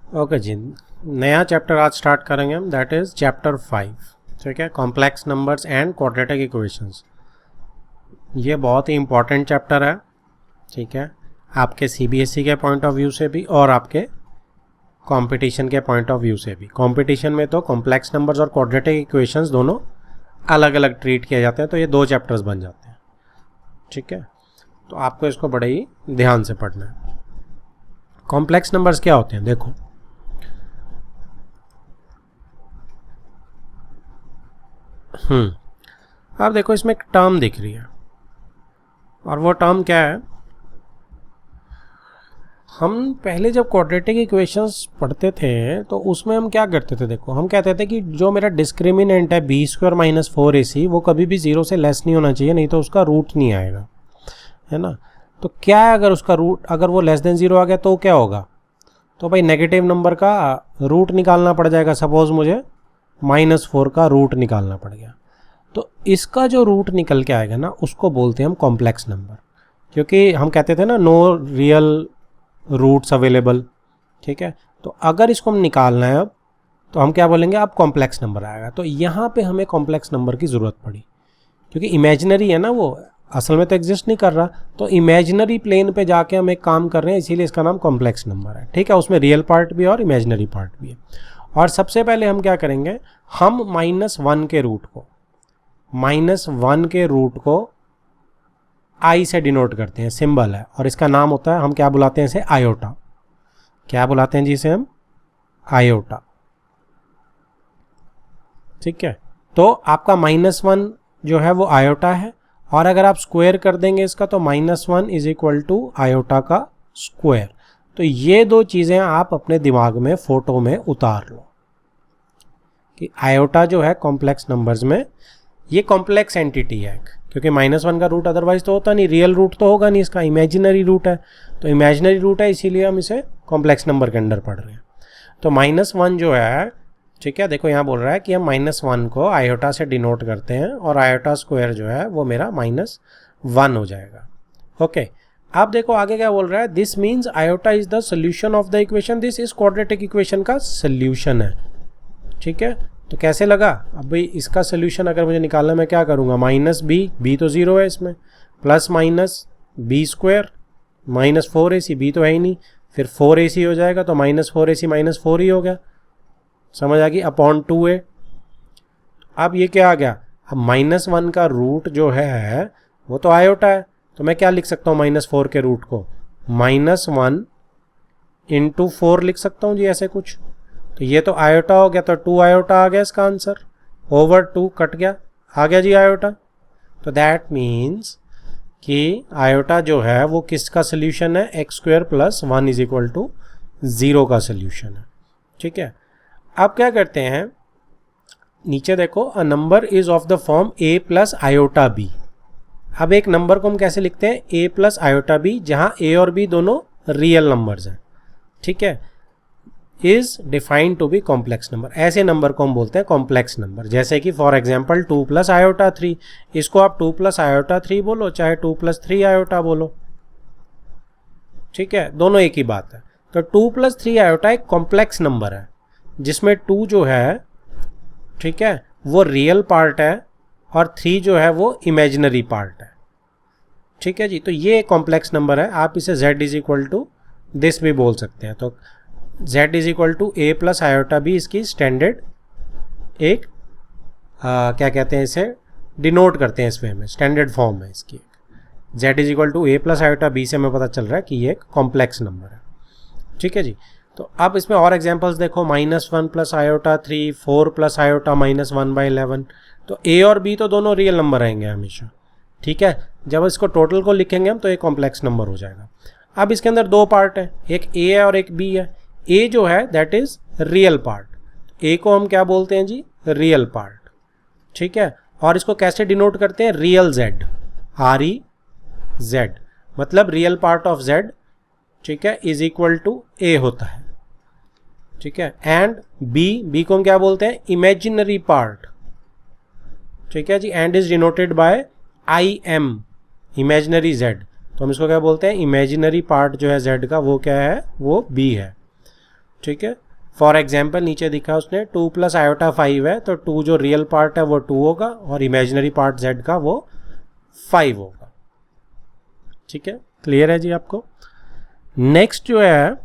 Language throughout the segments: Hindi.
ओके जी, नया चैप्टर आज स्टार्ट करेंगे हम, दैट इज़ चैप्टर 5। ठीक है, complex numbers and quadratic equations. ये बहुत ही इंपॉर्टेंट चैप्टर है। ठीक है, आपके सीबीएसई के पॉइंट ऑफ व्यू से भी और आपके कंपटीशन के पॉइंट ऑफ व्यू से भी। कंपटीशन में तो कॉम्प्लेक्स नंबर्स और क्वाड्रेटिक इक्वेशंस दोनों अलग अलग ट्रीट किए जाते हैं, तो ये दो चैप्टर्स बन जाते हैं। ठीक है, तो आपको इसको बड़े ही ध्यान से पढ़ना है। कॉम्प्लेक्स नंबर्स क्या होते हैं, देखो आप देखो, इसमें एक टर्म दिख रही है और वो टर्म क्या है। हम पहले जब क्वाड्रेटिक इक्वेशंस पढ़ते थे तो उसमें हम क्या करते थे, देखो हम कहते थे कि जो मेरा डिस्क्रिमिनेंट है b² - 4ac वो कभी भी 0 से लेस नहीं होना चाहिए, नहीं तो उसका रूट नहीं आएगा, है ना। तो क्या है, अगर उसका रूट अगर वो लेस देन 0 आ गया तो क्या होगा, तो भाई नेगेटिव नंबर का रूट निकालना पड़ जाएगा। सपोज मुझे -4 का रूट निकालना पड़ गया, तो इसका जो रूट निकल के आएगा ना उसको बोलते हैं हम कॉम्प्लेक्स नंबर, क्योंकि हम कहते थे ना नो रियल रूट्स अवेलेबल। ठीक है, तो अगर इसको हम निकालना है अब तो हम क्या बोलेंगे, अब कॉम्प्लेक्स नंबर आएगा। तो यहाँ पे हमें कॉम्प्लेक्स नंबर की ज़रूरत पड़ी, क्योंकि इमेजिनरी है ना, वो असल में तो एग्जिस्ट नहीं कर रहा, तो इमेजिनरी प्लेन पे जाके हम एक काम कर रहे हैं, इसीलिए इसका नाम कॉम्प्लेक्स नंबर है। ठीक है, उसमें रियल पार्ट भी है और इमेजिनरी पार्ट भी है। और सबसे पहले हम क्या करेंगे, हम -1 के रूट को आई से डिनोट करते हैं, सिंबल है, और इसका नाम होता है, हम क्या बुलाते हैं इसे, आयोटा। क्या बुलाते हैं जी इसे हम, आयोटा। ठीक है, तो आपका -1 जो है वो आयोटा है, और अगर आप स्क्वायर कर देंगे इसका तो -1 = आयोटा का स्क्वायर। तो ये दो चीज़ें आप अपने दिमाग में फोटो में उतार लो कि आयोटा जो है कॉम्प्लेक्स नंबर्स में ये कॉम्प्लेक्स एंटिटी है, क्योंकि -1 का रूट अदरवाइज तो होता नहीं, रियल रूट तो होगा नहीं, इसका इमेजिनरी रूट है। तो इमेजिनरी रूट है, इसीलिए हम इसे कॉम्प्लेक्स नंबर के अंदर पढ़ रहे हैं। तो -1 जो है, ठीक है, देखो यहाँ बोल रहा है कि हम -1 को आयोटा से डिनोट करते हैं, और आयोटा स्क्वायर जो है वो मेरा -1 हो जाएगा। ओके, अब देखो आगे क्या बोल रहा है, this means iota is the solution of the equation, this is quadratic equation का सोल्यूशन है। ठीक है, तो कैसे लगा, अब भाई इसका सोल्यूशन अगर मुझे निकालना, मैं क्या करूँगा, -b तो 0 है इसमें, प्लस -b² -4ac, b तो है ही नहीं, फिर 4ac हो जाएगा, तो -4ac -4 ही हो गया, समझ आ गई, अपॉन 2a। अब ये क्या आ गया, अब -1 का रूट जो है वो तो आयोटा है, तो मैं क्या लिख सकता हूँ, -4 के रूट को -1 × 4 लिख सकता हूँ जी, ऐसे कुछ। तो ये तो आयोटा हो गया, तो 2 आयोटा आ गया इसका आंसर, ओवर 2 कट गया, आ गया जी आयोटा। तो दैट मीन्स कि आयोटा जो है वो किसका सोल्यूशन है, x² + 1 = 0 का सोल्यूशन है। ठीक है, अब क्या करते हैं, नीचे देखो, a number is of the form a + iota b। अब एक नंबर को हम कैसे लिखते हैं, a + आयोटा b, जहाँ a और b दोनों रियल नंबर्स हैं। ठीक है, is defined to be complex number, ऐसे नंबर को हम बोलते हैं कॉम्प्लेक्स नंबर। जैसे कि फॉर एग्जांपल 2 + आयोटा 3, इसको आप 2 + आयोटा 3 बोलो, चाहे 2 + 3 आयोटा बोलो। ठीक है, दोनों एक ही बात है। तो 2 + 3 आयोटा एक कॉम्प्लेक्स नंबर है, जिसमें 2 जो है, ठीक है, वो रियल पार्ट है, और 3 जो है वो इमेजिनरी पार्ट है। ठीक है जी, तो ये कॉम्प्लेक्स नंबर है। आप इसे z = दिस भी बोल सकते हैं। तो z = a + आयोटा b इसकी स्टैंडर्ड एक क्या कहते हैं, इसे डिनोट करते हैं इस वे में, स्टैंडर्ड फॉर्म है इसकी। z = a + आयोटा b से हमें पता चल रहा है कि ये एक कॉम्प्लेक्स नंबर है। ठीक है जी, तो अब इसमें और एग्जांपल्स देखो, -1 + आयोटा 3, 4 + आयोटा -1/11। तो a और b तो दोनों रियल नंबर रहेंगे हमेशा। ठीक है, जब इसको टोटल को लिखेंगे हम तो एक कॉम्प्लेक्स नंबर हो जाएगा। अब इसके अंदर दो पार्ट है, एक a है और एक b है। a जो है that is real part, a को हम क्या बोलते हैं जी, रियल पार्ट। ठीक है, और इसको कैसे डिनोट करते हैं, रियल z, REZ, मतलब रियल पार्ट ऑफ z, ठीक है, = a होता है। ठीक है, एंड b को हम क्या बोलते हैं, इमेजिनरी पार्ट। ठीक है जी, and is denoted by IM, imaginary z। तो हम इसको क्या बोलते हैं, इमेजिनरी पार्ट जो है z का वो क्या है, वो b है। ठीक है। फॉर एग्जाम्पल नीचे दिखा उसने 2 प्लस आयोटा 5 है, तो 2 जो रियल पार्ट है वो 2 होगा और इमेजिनरी पार्ट z का वो 5 होगा। ठीक है, क्लियर है जी आपको। नेक्स्ट जो है,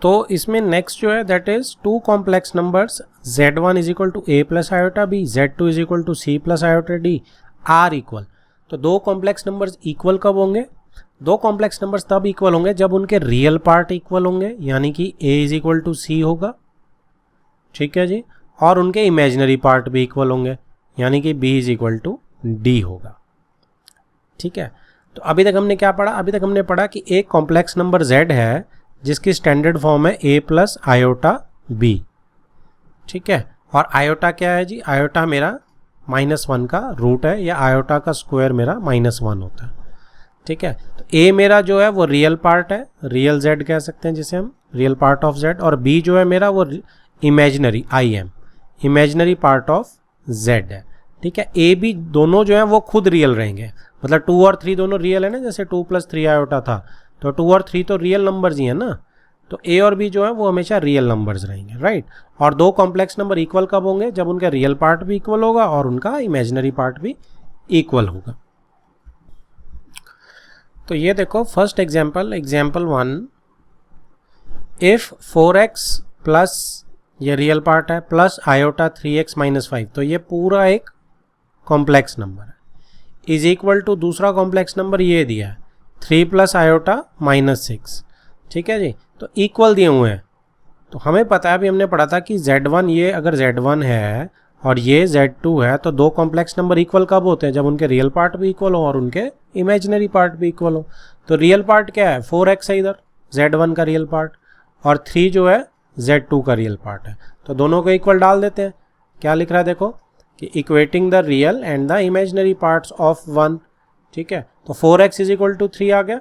तो इसमें नेक्स्ट जो है that is 2 complex numbers z1 is equal to a plus iota b, z2 is equal to c plus iota d are equal. तो 2 कॉम्प्लेक्स नंबर्स इक्वल कब होंगे? 2 कॉम्प्लेक्स नंबर्स तब इक्वल होंगे जब उनके रियल पार्ट इक्वल होंगे, यानी कि a is equal to c होगा, ठीक है जी, और उनके इमेजिनरी पार्ट भी इक्वल होंगे, यानी कि b is equal to d होगा। ठीक है, तो अभी तक हमने क्या पढ़ा? अभी तक हमने पढ़ा कि एक कॉम्प्लेक्स नंबर z है जिसकी स्टैंडर्ड फॉर्म है a प्लस आयोटा b, ठीक है, और आयोटा क्या है जी? आयोटा मेरा -1 का रूट है, या आयोटा का स्क्वायर मेरा -1 होता है। ठीक है, तो a मेरा जो है वो रियल पार्ट है, रियल z कह सकते हैं जिसे हम, रियल पार्ट ऑफ z, और b जो है मेरा वो imaginary im, imaginary part of z है। ठीक है, a b दोनों जो है वो खुद रियल रहेंगे, मतलब 2 और 3 दोनों रियल है ना, जैसे 2 प्लस 3 आयोटा था, तो 2 और 3 तो रियल नंबर्स ही है ना, तो a और b जो है वो हमेशा रियल नंबर्स रहेंगे, राइट। और 2 कॉम्प्लेक्स नंबर इक्वल कब होंगे? जब उनका रियल पार्ट भी इक्वल होगा और उनका इमेजिनरी पार्ट भी इक्वल होगा। तो ये देखो first example 1, if 4x plus, ये रियल पार्ट है, प्लस आयोटा 3x माइनस 5, तो ये पूरा एक कॉम्प्लेक्स नंबर है, इज इक्वल टू दूसरा कॉम्प्लेक्स नंबर ये दिया है 3 प्लस आयोटा -6, ठीक है जी, तो इक्वल दिए हुए हैं। तो हमें पता है, अभी हमने पढ़ा था कि z1, ये अगर z1 है और ये z2 है, तो 2 कॉम्प्लेक्स नंबर इक्वल कब होते हैं? जब उनके रियल पार्ट भी इक्वल हो और उनके इमेजिनरी पार्ट भी इक्वल हो। तो रियल पार्ट क्या है? 4x है इधर, z1 का रियल पार्ट, और 3 जो है z2 का रियल पार्ट है, तो दोनों को इक्वल डाल देते हैं। क्या लिख रहा है देखो कि equating the real and the imaginary parts of 1, ठीक है, तो 4x इज इक्वल टू 3 आ गया,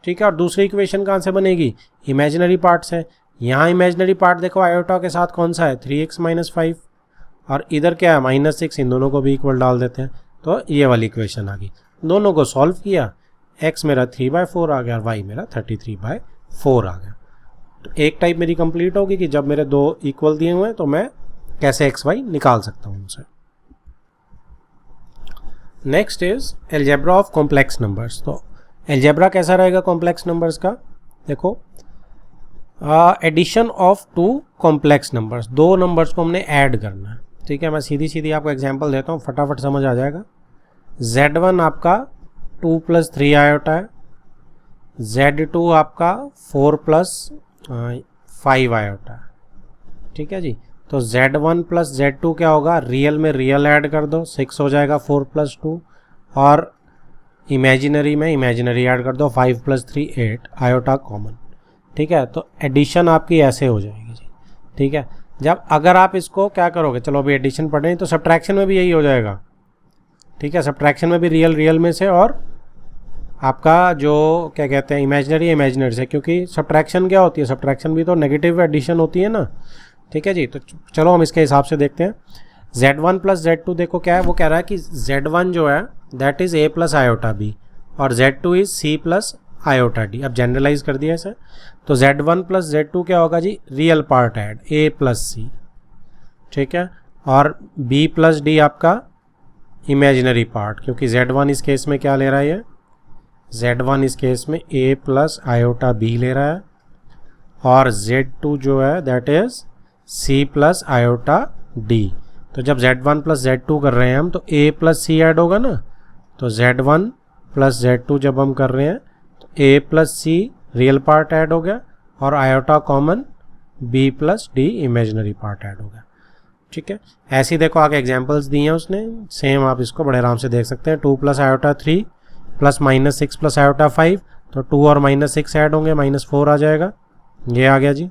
ठीक है, और दूसरी इक्वेशन कहाँ से बनेगी? इमेजिनरी पार्ट से। यहाँ इमेजिनरी पार्ट देखो आयोटा के साथ कौन सा है? 3x माइनस 5, और इधर क्या है? -6, इन दोनों को भी इक्वल डाल देते हैं, तो ये वाली इक्वेशन आ गई। दोनों को सॉल्व किया, x मेरा 3/4 आ गया और y मेरा 33/4 आ गया। तो एक टाइप मेरी कंप्लीट होगी कि जब मेरे 2 इक्वल दिए हुए हैं तो मैं कैसे x y निकाल सकता हूँ उनसे। Next is algebra of complex numbers. तो एल्जेब्रा कैसा रहेगा कॉम्प्लेक्स नंबर्स का? देखो, addition of 2 complex numbers, 2 numbers को हमने ऐड करना है, ठीक है। मैं सीधी आपको एग्जांपल देता हूँ, फटाफट समझ आ जाएगा। z1 आपका 2 प्लस 3 आयोटा है, z2 आपका 4 प्लस 5 आयोटा है, ठीक है जी। तो z1 प्लस z2 क्या होगा? रियल में रियल ऐड कर दो, 6 हो जाएगा 4 प्लस 2, और इमेजिनरी में इमेजिनरी ऐड कर दो, 5 प्लस 3 8, आयोटा कॉमन, ठीक है। तो एडिशन आपकी ऐसे हो जाएगी जी, ठीक है। जब अगर आप इसको क्या करोगे, चलो अभी एडिशन पढ़ रहे हैं, तो सब्ट्रैक्शन में भी यही हो जाएगा, ठीक है। सब्ट्रैक्शन में भी रियल में से, और आपका जो क्या कहते हैं इमेजिनरी से, क्योंकि सब्ट्रैक्शन क्या होती है? सब्ट्रैक्शन भी तो नेगेटिव एडिशन होती है ना, ठीक है जी। तो चलो हम इसके हिसाब से देखते हैं। z1 प्लस z2 देखो क्या है, वो कह रहा है कि z1 जो है that is a plus iota b, और z2 is c plus iota d। अब जनरलाइज कर दिया इसे, तो z1 प्लस z2 क्या होगा जी? Real part add a plus c, ठीक है, और b प्लस d आपका इमेजिनरी पार्ट, क्योंकि z1 इस केस में क्या ले रहा है? ये z1 इस केस में a प्लस आयोटा b ले रहा है, और z2 जो है that is c plus iota d। तो जब z1 प्लस z2 कर रहे हैं हम, तो a प्लस c ऐड होगा ना, तो z1 प्लस z2 जब हम कर रहे हैं तो a plus c real part add हो गया, और iota common, b plus d imaginary part add हो गया, ठीक है। ऐसे ही देखो आगे एग्जांपल्स दिए हैं उसने, सेम आप इसको बड़े आराम से देख सकते हैं। 2 plus iota 3 plus -6 plus iota 5, तो 2 और -6 ऐड होंगे, -4 आ जाएगा, ये आ गया जी,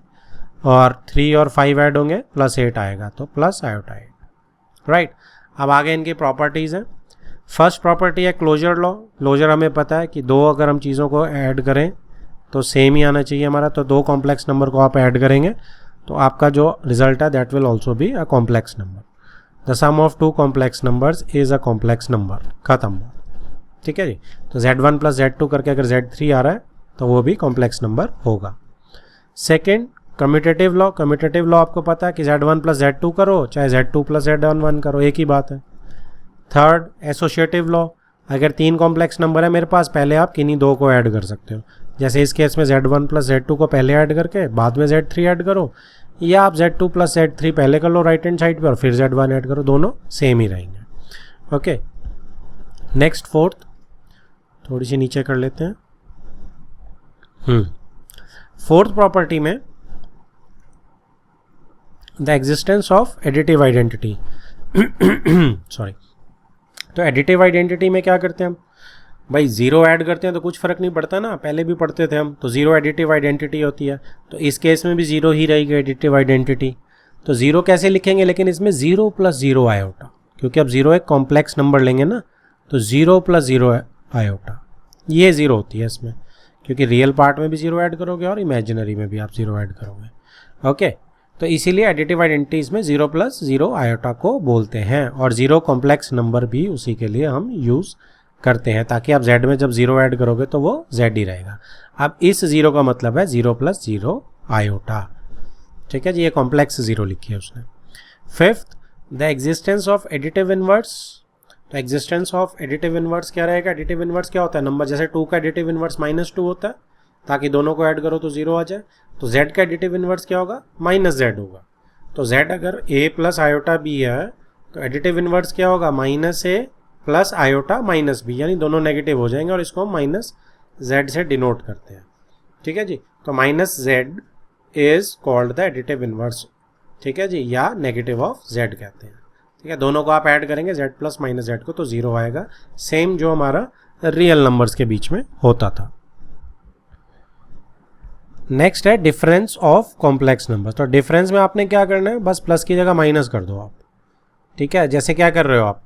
और 3 और 5 ऐड होंगे, +8 आएगा, तो प्लस आयोटा 8, राइट। अब आगे इनकी प्रॉपर्टीज़ हैं। फर्स्ट प्रॉपर्टी है क्लोजर लॉ। क्लोजर हमें पता है कि 2 अगर हम चीज़ों को ऐड करें तो सेम ही आना चाहिए हमारा, तो 2 कॉम्प्लेक्स नंबर को आप ऐड करेंगे तो आपका जो रिजल्ट है that will also be a complex number. The sum of 2 complex numbers is a complex number, खत्म, ठीक है जी। तो z1 प्लस z2 करके अगर z3 आ रहा है तो वो भी कॉम्प्लेक्स नंबर होगा। Second commutative law, commutative law आपको पता है कि Z1 प्लस Z2 करो चाहे Z2 प्लस Z1 करो एक ही बात है। थर्ड एसोशिएटिव लॉ, अगर 3 कॉम्प्लेक्स नंबर है मेरे पास, पहले आप किन्हीं 2 को ऐड कर सकते हो, जैसे इस केस में Z1 प्लस Z2 को पहले ऐड करके बाद में Z3 ऐड करो, या आप Z2 प्लस Z3 पहले कर लो राइट हैंड साइड पे और फिर Z1 ऐड करो, दोनों सेम ही रहेंगे। ओके, नेक्स्ट फोर्थ, थोड़ी सी नीचे कर लेते हैं। फोर्थ प्रॉपर्टी में the existence of additive identity. Sorry, तो एडिटिव आइडेंटिटी में क्या करते हैं हम भाई, जीरो ऐड करते हैं तो कुछ फर्क नहीं पड़ता ना, पहले भी पढ़ते थे हम, तो जीरो एडिटिव आइडेंटिटी होती है, तो इस केस में भी जीरो ही रहेगी एडिटिव आइडेंटिटी। तो जीरो कैसे लिखेंगे, लेकिन इसमें जीरो प्लस जीरो आयोटा, क्योंकि अब जीरो एक कॉम्प्लेक्स नंबर लेंगे ना, तो जीरो प्लस जीरो आयोटा ये जीरो होती है इसमें, क्योंकि रियल पार्ट में भी जीरो ऐड करोगे और इमेजिनरी में भी आप जीरो ऐड करोगे। ओके, तो इसीलिए एडिटिव आइडेंटिटी इसमें जीरो प्लस जीरो आयोटा को बोलते हैं, और जीरो कॉम्प्लेक्स नंबर भी उसी के लिए हम यूज़ करते हैं, ताकि आप z में जब जीरो ऐड करोगे तो वो z ही रहेगा। अब इस जीरो का मतलब है जीरो प्लस जीरो आयोटा, ठीक है जी, ये कॉम्प्लेक्स जीरो लिखी है उसने। Fifth, the existence of additive inverse. तो एग्जिस्टेंस ऑफ एडिटिव इनवर्स क्या रहेगा, एडिटिव इनवर्स क्या होता है, नंबर जैसे 2 का एडिटिव इनवर्स -2 होता है, ताकि दोनों को ऐड करो तो जीरो आ जाए, तो z का एडिटिव इनवर्स क्या होगा, -z होगा। तो z अगर a प्लस आयोटा b है तो एडिटिव इनवर्स क्या होगा, -a प्लस आयोटा -b, यानी दोनों नेगेटिव हो जाएंगे और इसको हम -z से डिनोट करते हैं, ठीक है जी। तो -z is called the additive inverse, ठीक है जी, या नेगेटिव ऑफ z कहते हैं, ठीक है। दोनों को आप ऐड करेंगे z प्लस -z को तो जीरो आएगा, सेम जो हमारा रियल नंबर्स के बीच में होता था। नेक्स्ट है डिफरेंस ऑफ कॉम्प्लेक्स नंबर। तो डिफरेंस में आपने क्या करना है, बस प्लस की जगह माइनस कर दो आप, ठीक है। जैसे क्या कर रहे हो आप,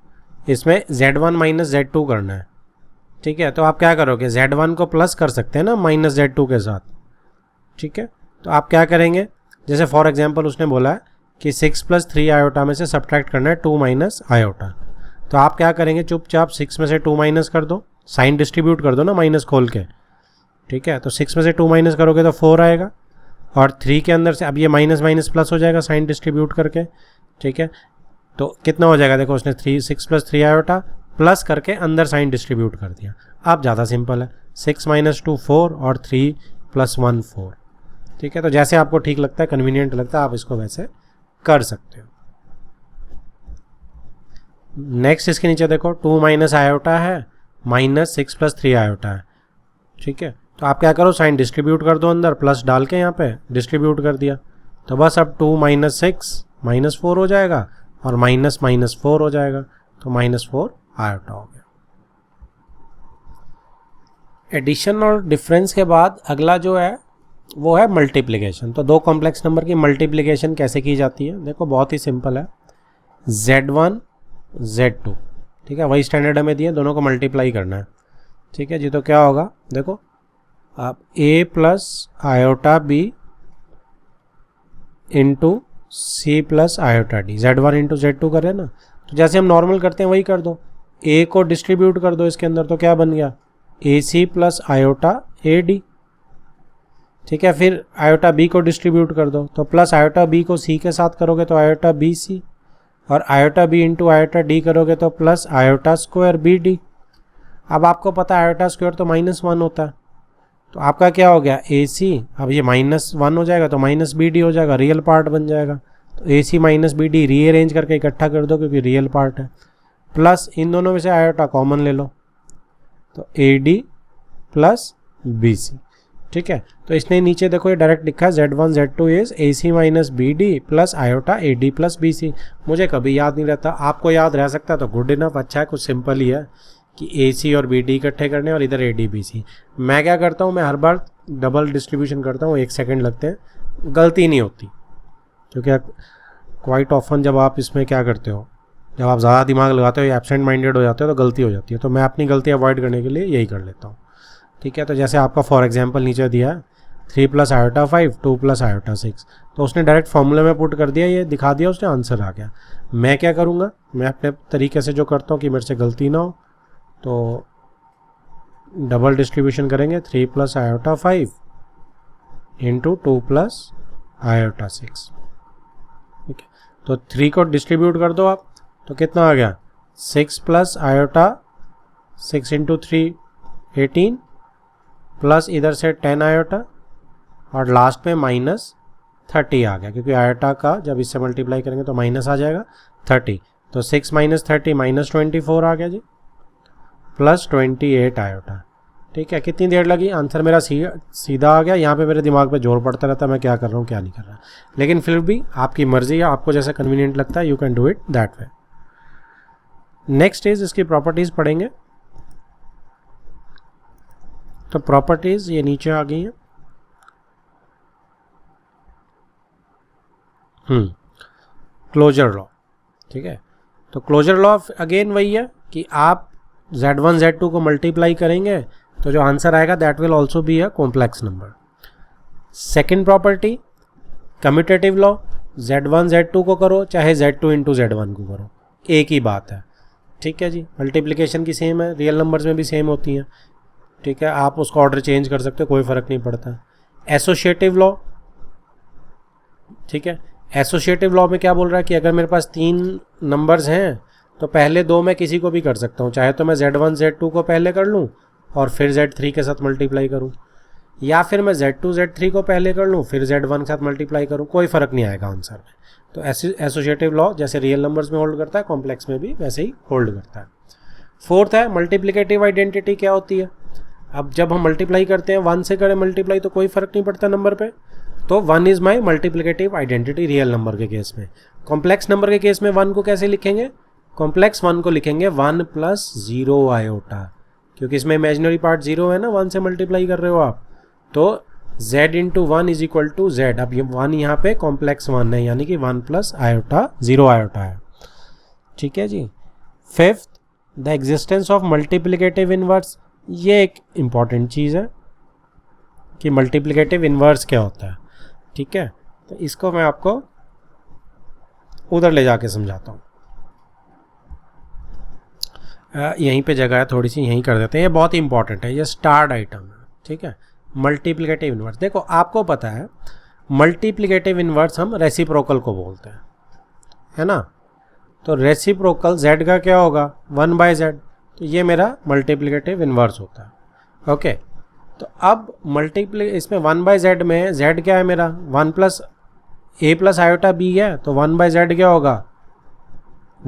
इसमें Z1 माइनस Z2 करना है, ठीक है, तो आप क्या करोगे, Z1 को प्लस कर सकते हैं ना माइनस Z2 के साथ, ठीक है। तो आप क्या करेंगे, जैसे फॉर एग्जांपल उसने बोला है कि 6 प्लस 3 आयोटा में से सब्ट्रैक्ट करना है 2 माइनस आयोटा, तो आप क्या करेंगे, चुपचाप 6 में से 2 माइनस कर दो, साइन डिस्ट्रीब्यूट कर दो ना माइनस खोल के, ठीक है। तो 6 में से 2 माइनस करोगे तो 4 आएगा, और 3 के अंदर से अब ये माइनस माइनस प्लस हो जाएगा साइन डिस्ट्रीब्यूट करके, ठीक है। तो कितना हो जाएगा, देखो उसने 6 प्लस 3 आयोटा प्लस करके अंदर साइन डिस्ट्रीब्यूट कर दिया। अब ज़्यादा सिंपल है, 6 माइनस 2 4 और 3 प्लस 1 4, ठीक है। तो जैसे आपको ठीक लगता है, कन्वीनियंट लगता है, आप इसको वैसे कर सकते हो। नेक्स्ट इसके नीचे देखो 2 माइनस आयोटा है, -6 प्लस 3 आयोटा है, ठीक है। तो आप क्या करो, साइन डिस्ट्रीब्यूट कर दो अंदर, प्लस डाल के यहाँ पे डिस्ट्रीब्यूट कर दिया, तो बस अब 2 माइनस 6 -4 हो जाएगा और माइनस माइनस 4 हो जाएगा, तो -4 आयोटा हो गया। एडिशन और डिफरेंस के बाद अगला जो है वो है मल्टीप्लिकेशन। तो दो कॉम्प्लेक्स नंबर की मल्टीप्लिकेशन कैसे की जाती है, देखो बहुत ही सिंपल है, Z1 Z2, ठीक है, वही स्टैंडर्ड हमें दिए, दोनों को मल्टीप्लाई करना है, ठीक है जी। तो क्या होगा, देखो आप a plus iota b into c plus iota d, Z1 into Z2 करें ना, तो जैसे हम नॉर्मल करते हैं वही कर दो, a को डिस्ट्रीब्यूट कर दो इसके अंदर, तो क्या बन गया, ac प्लस आयोटा ad, ठीक है। फिर आयोटा b को डिस्ट्रीब्यूट कर दो, तो प्लस आयोटा b को c के साथ करोगे तो आयोटा bc, और iota b into iota d करोगे तो प्लस आयोटा स्क्वायर bd। अब आपको पता है आयोटा स्क्वायर तो -1 होता है, तो आपका क्या हो गया AC, अब ये -1 हो जाएगा तो -BD हो जाएगा, रियल पार्ट बन जाएगा। तो AC माइनस BD रीअरेंज करके इकट्ठा कर दो क्योंकि रियल पार्ट है, प्लस इन दोनों में से आयोटा कॉमन ले लो, तो AD प्लस BC, ठीक है। तो इसने नीचे देखो ये डायरेक्ट लिखा है Z1 Z2 is AC minus BD plus iota AD plus BC। मुझे कभी याद नहीं रहता, आपको याद रह सकता तो गुड इनफ, अच्छा है, कुछ सिंपल ही है कि AC और BD इकट्ठे करने और इधर AD BC। मैं क्या करता हूँ, मैं हर बार डबल डिस्ट्रीब्यूशन करता हूँ, 1 सेकंड लगते हैं, गलती नहीं होती, क्योंकि क्वाइट ऑफन जब आप इसमें क्या करते हो, जब आप ज़्यादा दिमाग लगाते हो या एब्सेंट माइंडेड हो जाते हो तो गलती हो जाती है, तो मैं अपनी गलती अवॉइड करने के लिए यही कर लेता हूँ, ठीक है। तो जैसे आपका फॉर एग्जाम्पल नीचे दिया है 3 प्लस आयोटा 5 2 प्लस आयोटा 6, तो उसने डायरेक्ट फॉर्मूले में पुट कर दिया, ये दिखा दिया उसने, आंसर आ गया। मैं क्या करूँगा, मैं अपने तरीके से जो करता हूँ कि मेरे से गलती ना हो, तो डबल डिस्ट्रीब्यूशन करेंगे 3 plus iota 5 into 2 plus iota 6। ठीक है, तो 3 को डिस्ट्रीब्यूट कर दो आप, तो कितना आ गया 6 प्लस आयोटा 6 इंटू 3 18 प्लस इधर से 10 आयोटा और लास्ट में माइनस 30 आ गया, क्योंकि आयोटा का जब इससे मल्टीप्लाई करेंगे तो माइनस आ जाएगा 30। तो 6 माइनस 30 माइनस 24 आ गया जी, प्लस 28 आयोटा। ठीक है, कितनी देर लगी, आंसर मेरा सीधा आ गया। यहाँ पे मेरे दिमाग पे जोर पड़ता रहता है मैं क्या कर रहा हूँ क्या नहीं कर रहा, लेकिन फिर भी आपकी मर्जी है, आपको जैसा कन्वीनियंट लगता है you can do it that way. Next is इसकी प्रॉपर्टीज पढ़ेंगे। तो प्रॉपर्टीज ये नीचे आ गई हैं। Closure law. ठीक है, तो क्लोजर लॉ अगेन वही है कि आप z1 z2 को मल्टीप्लाई करेंगे तो जो आंसर आएगा that will also be a complex number. Second property commutative law, z1 z2 को करो चाहे z2 इंटू z1 को करो, एक ही बात है। ठीक है जी, मल्टीप्लिकेशन की सेम है, रियल नंबर्स में भी सेम होती हैं। ठीक है, आप उसका ऑर्डर चेंज कर सकते हो, कोई फ़र्क नहीं पड़ता। एसोशिएटिव लॉ, ठीक है, एसोशिएटिव लॉ में क्या बोल रहा है कि अगर मेरे पास 3 नंबर्स हैं तो पहले 2 मैं किसी को भी कर सकता हूँ, चाहे तो मैं z1 z2 को पहले कर लूँ और फिर z3 के साथ मल्टीप्लाई करूँ, या फिर मैं z2 z3 को पहले कर लूँ फिर z1 के साथ मल्टीप्लाई करूँ, कोई फ़र्क नहीं आएगा आंसर में। तो एसोशिएटिव लॉ जैसे रियल नंबर्स में होल्ड करता है, कॉम्प्लेक्स में भी वैसे ही होल्ड करता है। फोर्थ है मल्टीप्लिकेटिव आइडेंटिटी। क्या होती है, अब जब हम मल्टीप्लाई करते हैं 1 से करें मल्टीप्लाई तो कोई फ़र्क नहीं पड़ता नंबर पे, तो 1 is my multiplicative identity real number के केस में। कॉम्प्लेक्स नंबर के केस में 1 को कैसे लिखेंगे, कॉम्प्लेक्स 1 को लिखेंगे 1 प्लस 0 आयोटा, क्योंकि इसमें इमेजिनरी पार्ट 0 है ना, 1 से मल्टीप्लाई कर रहे हो आप, तो z into 1 is equal to z। अब ये 1 यहाँ पे कॉम्प्लेक्स 1 है, यानी कि 1 प्लस आयोटा 0 आयोटा है। ठीक है जी। Fifth the existence of multiplicative inverse, ये एक इम्पॉर्टेंट चीज़ है कि मल्टीप्लिकेटिव इनवर्स क्या होता है। ठीक है, तो इसको मैं आपको उधर ले जाके समझाता हूँ। यहीं पे जगह है थोड़ी सी, यहीं कर देते हैं, ये बहुत ही इंपॉर्टेंट है, ये स्टार्ड आइटम है। ठीक है, मल्टीप्लिकेटिव इनवर्स, देखो आपको पता है मल्टीप्लिकेटिव इनवर्स हम रेसिप्रोकल को बोलते हैं, है ना। तो रेसिप्रोकल z का क्या होगा 1/z, तो ये मेरा मल्टीप्लिकेटिव इनवर्स होता है। ओके, तो अब इसमें 1/z में z क्या है मेरा 1 plus a plus iota b है, तो 1/z क्या होगा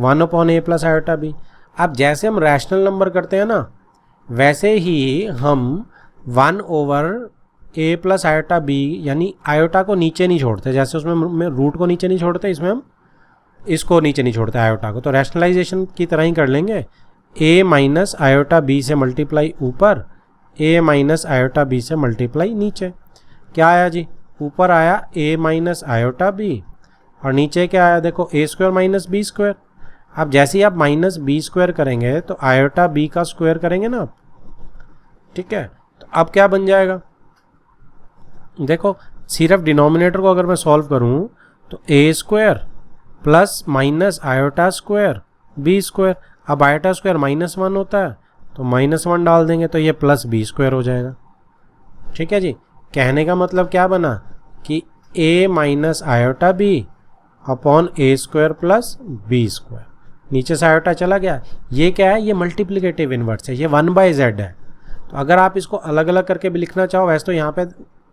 1 upon a plus iota b। अब जैसे हम रैशनल नंबर करते हैं ना, वैसे ही हम 1 over a plus iota b, यानी आयोटा को नीचे नहीं छोड़ते, जैसे उसमें रूट को नीचे नहीं छोड़ते, इसमें हम इसको नीचे नहीं छोड़ते आयोटा को, तो रैशनलाइजेशन की तरह ही कर लेंगे। a माइनस आयोटा b से मल्टीप्लाई ऊपर, a माइनस आयोटा b से मल्टीप्लाई नीचे। क्या आया जी, ऊपर आया a माइनस आयोटा b और नीचे क्या आया देखो a square minus b square. अब जैसे ही आप माइनस b स्क्वायर करेंगे तो आयोटा b का स्क्वायर करेंगे ना आप। ठीक है, तो अब क्या बन जाएगा, देखो सिर्फ डिनोमिनेटर को अगर मैं सॉल्व करूं तो a square plus minus iota square b square. अब आयोटा स्क्वायर -1 होता है तो -1 डाल देंगे तो ये प्लस b स्क्वायर हो जाएगा। ठीक है जी, कहने का मतलब क्या बना कि a minus iota b upon a square plus b square, नीचे से आयोटा चला गया। ये क्या है, ये मल्टीप्लिकेटिव इनवर्स है, ये 1/z है। तो अगर आप इसको अलग अलग करके भी लिखना चाहो, वैसे तो यहाँ पे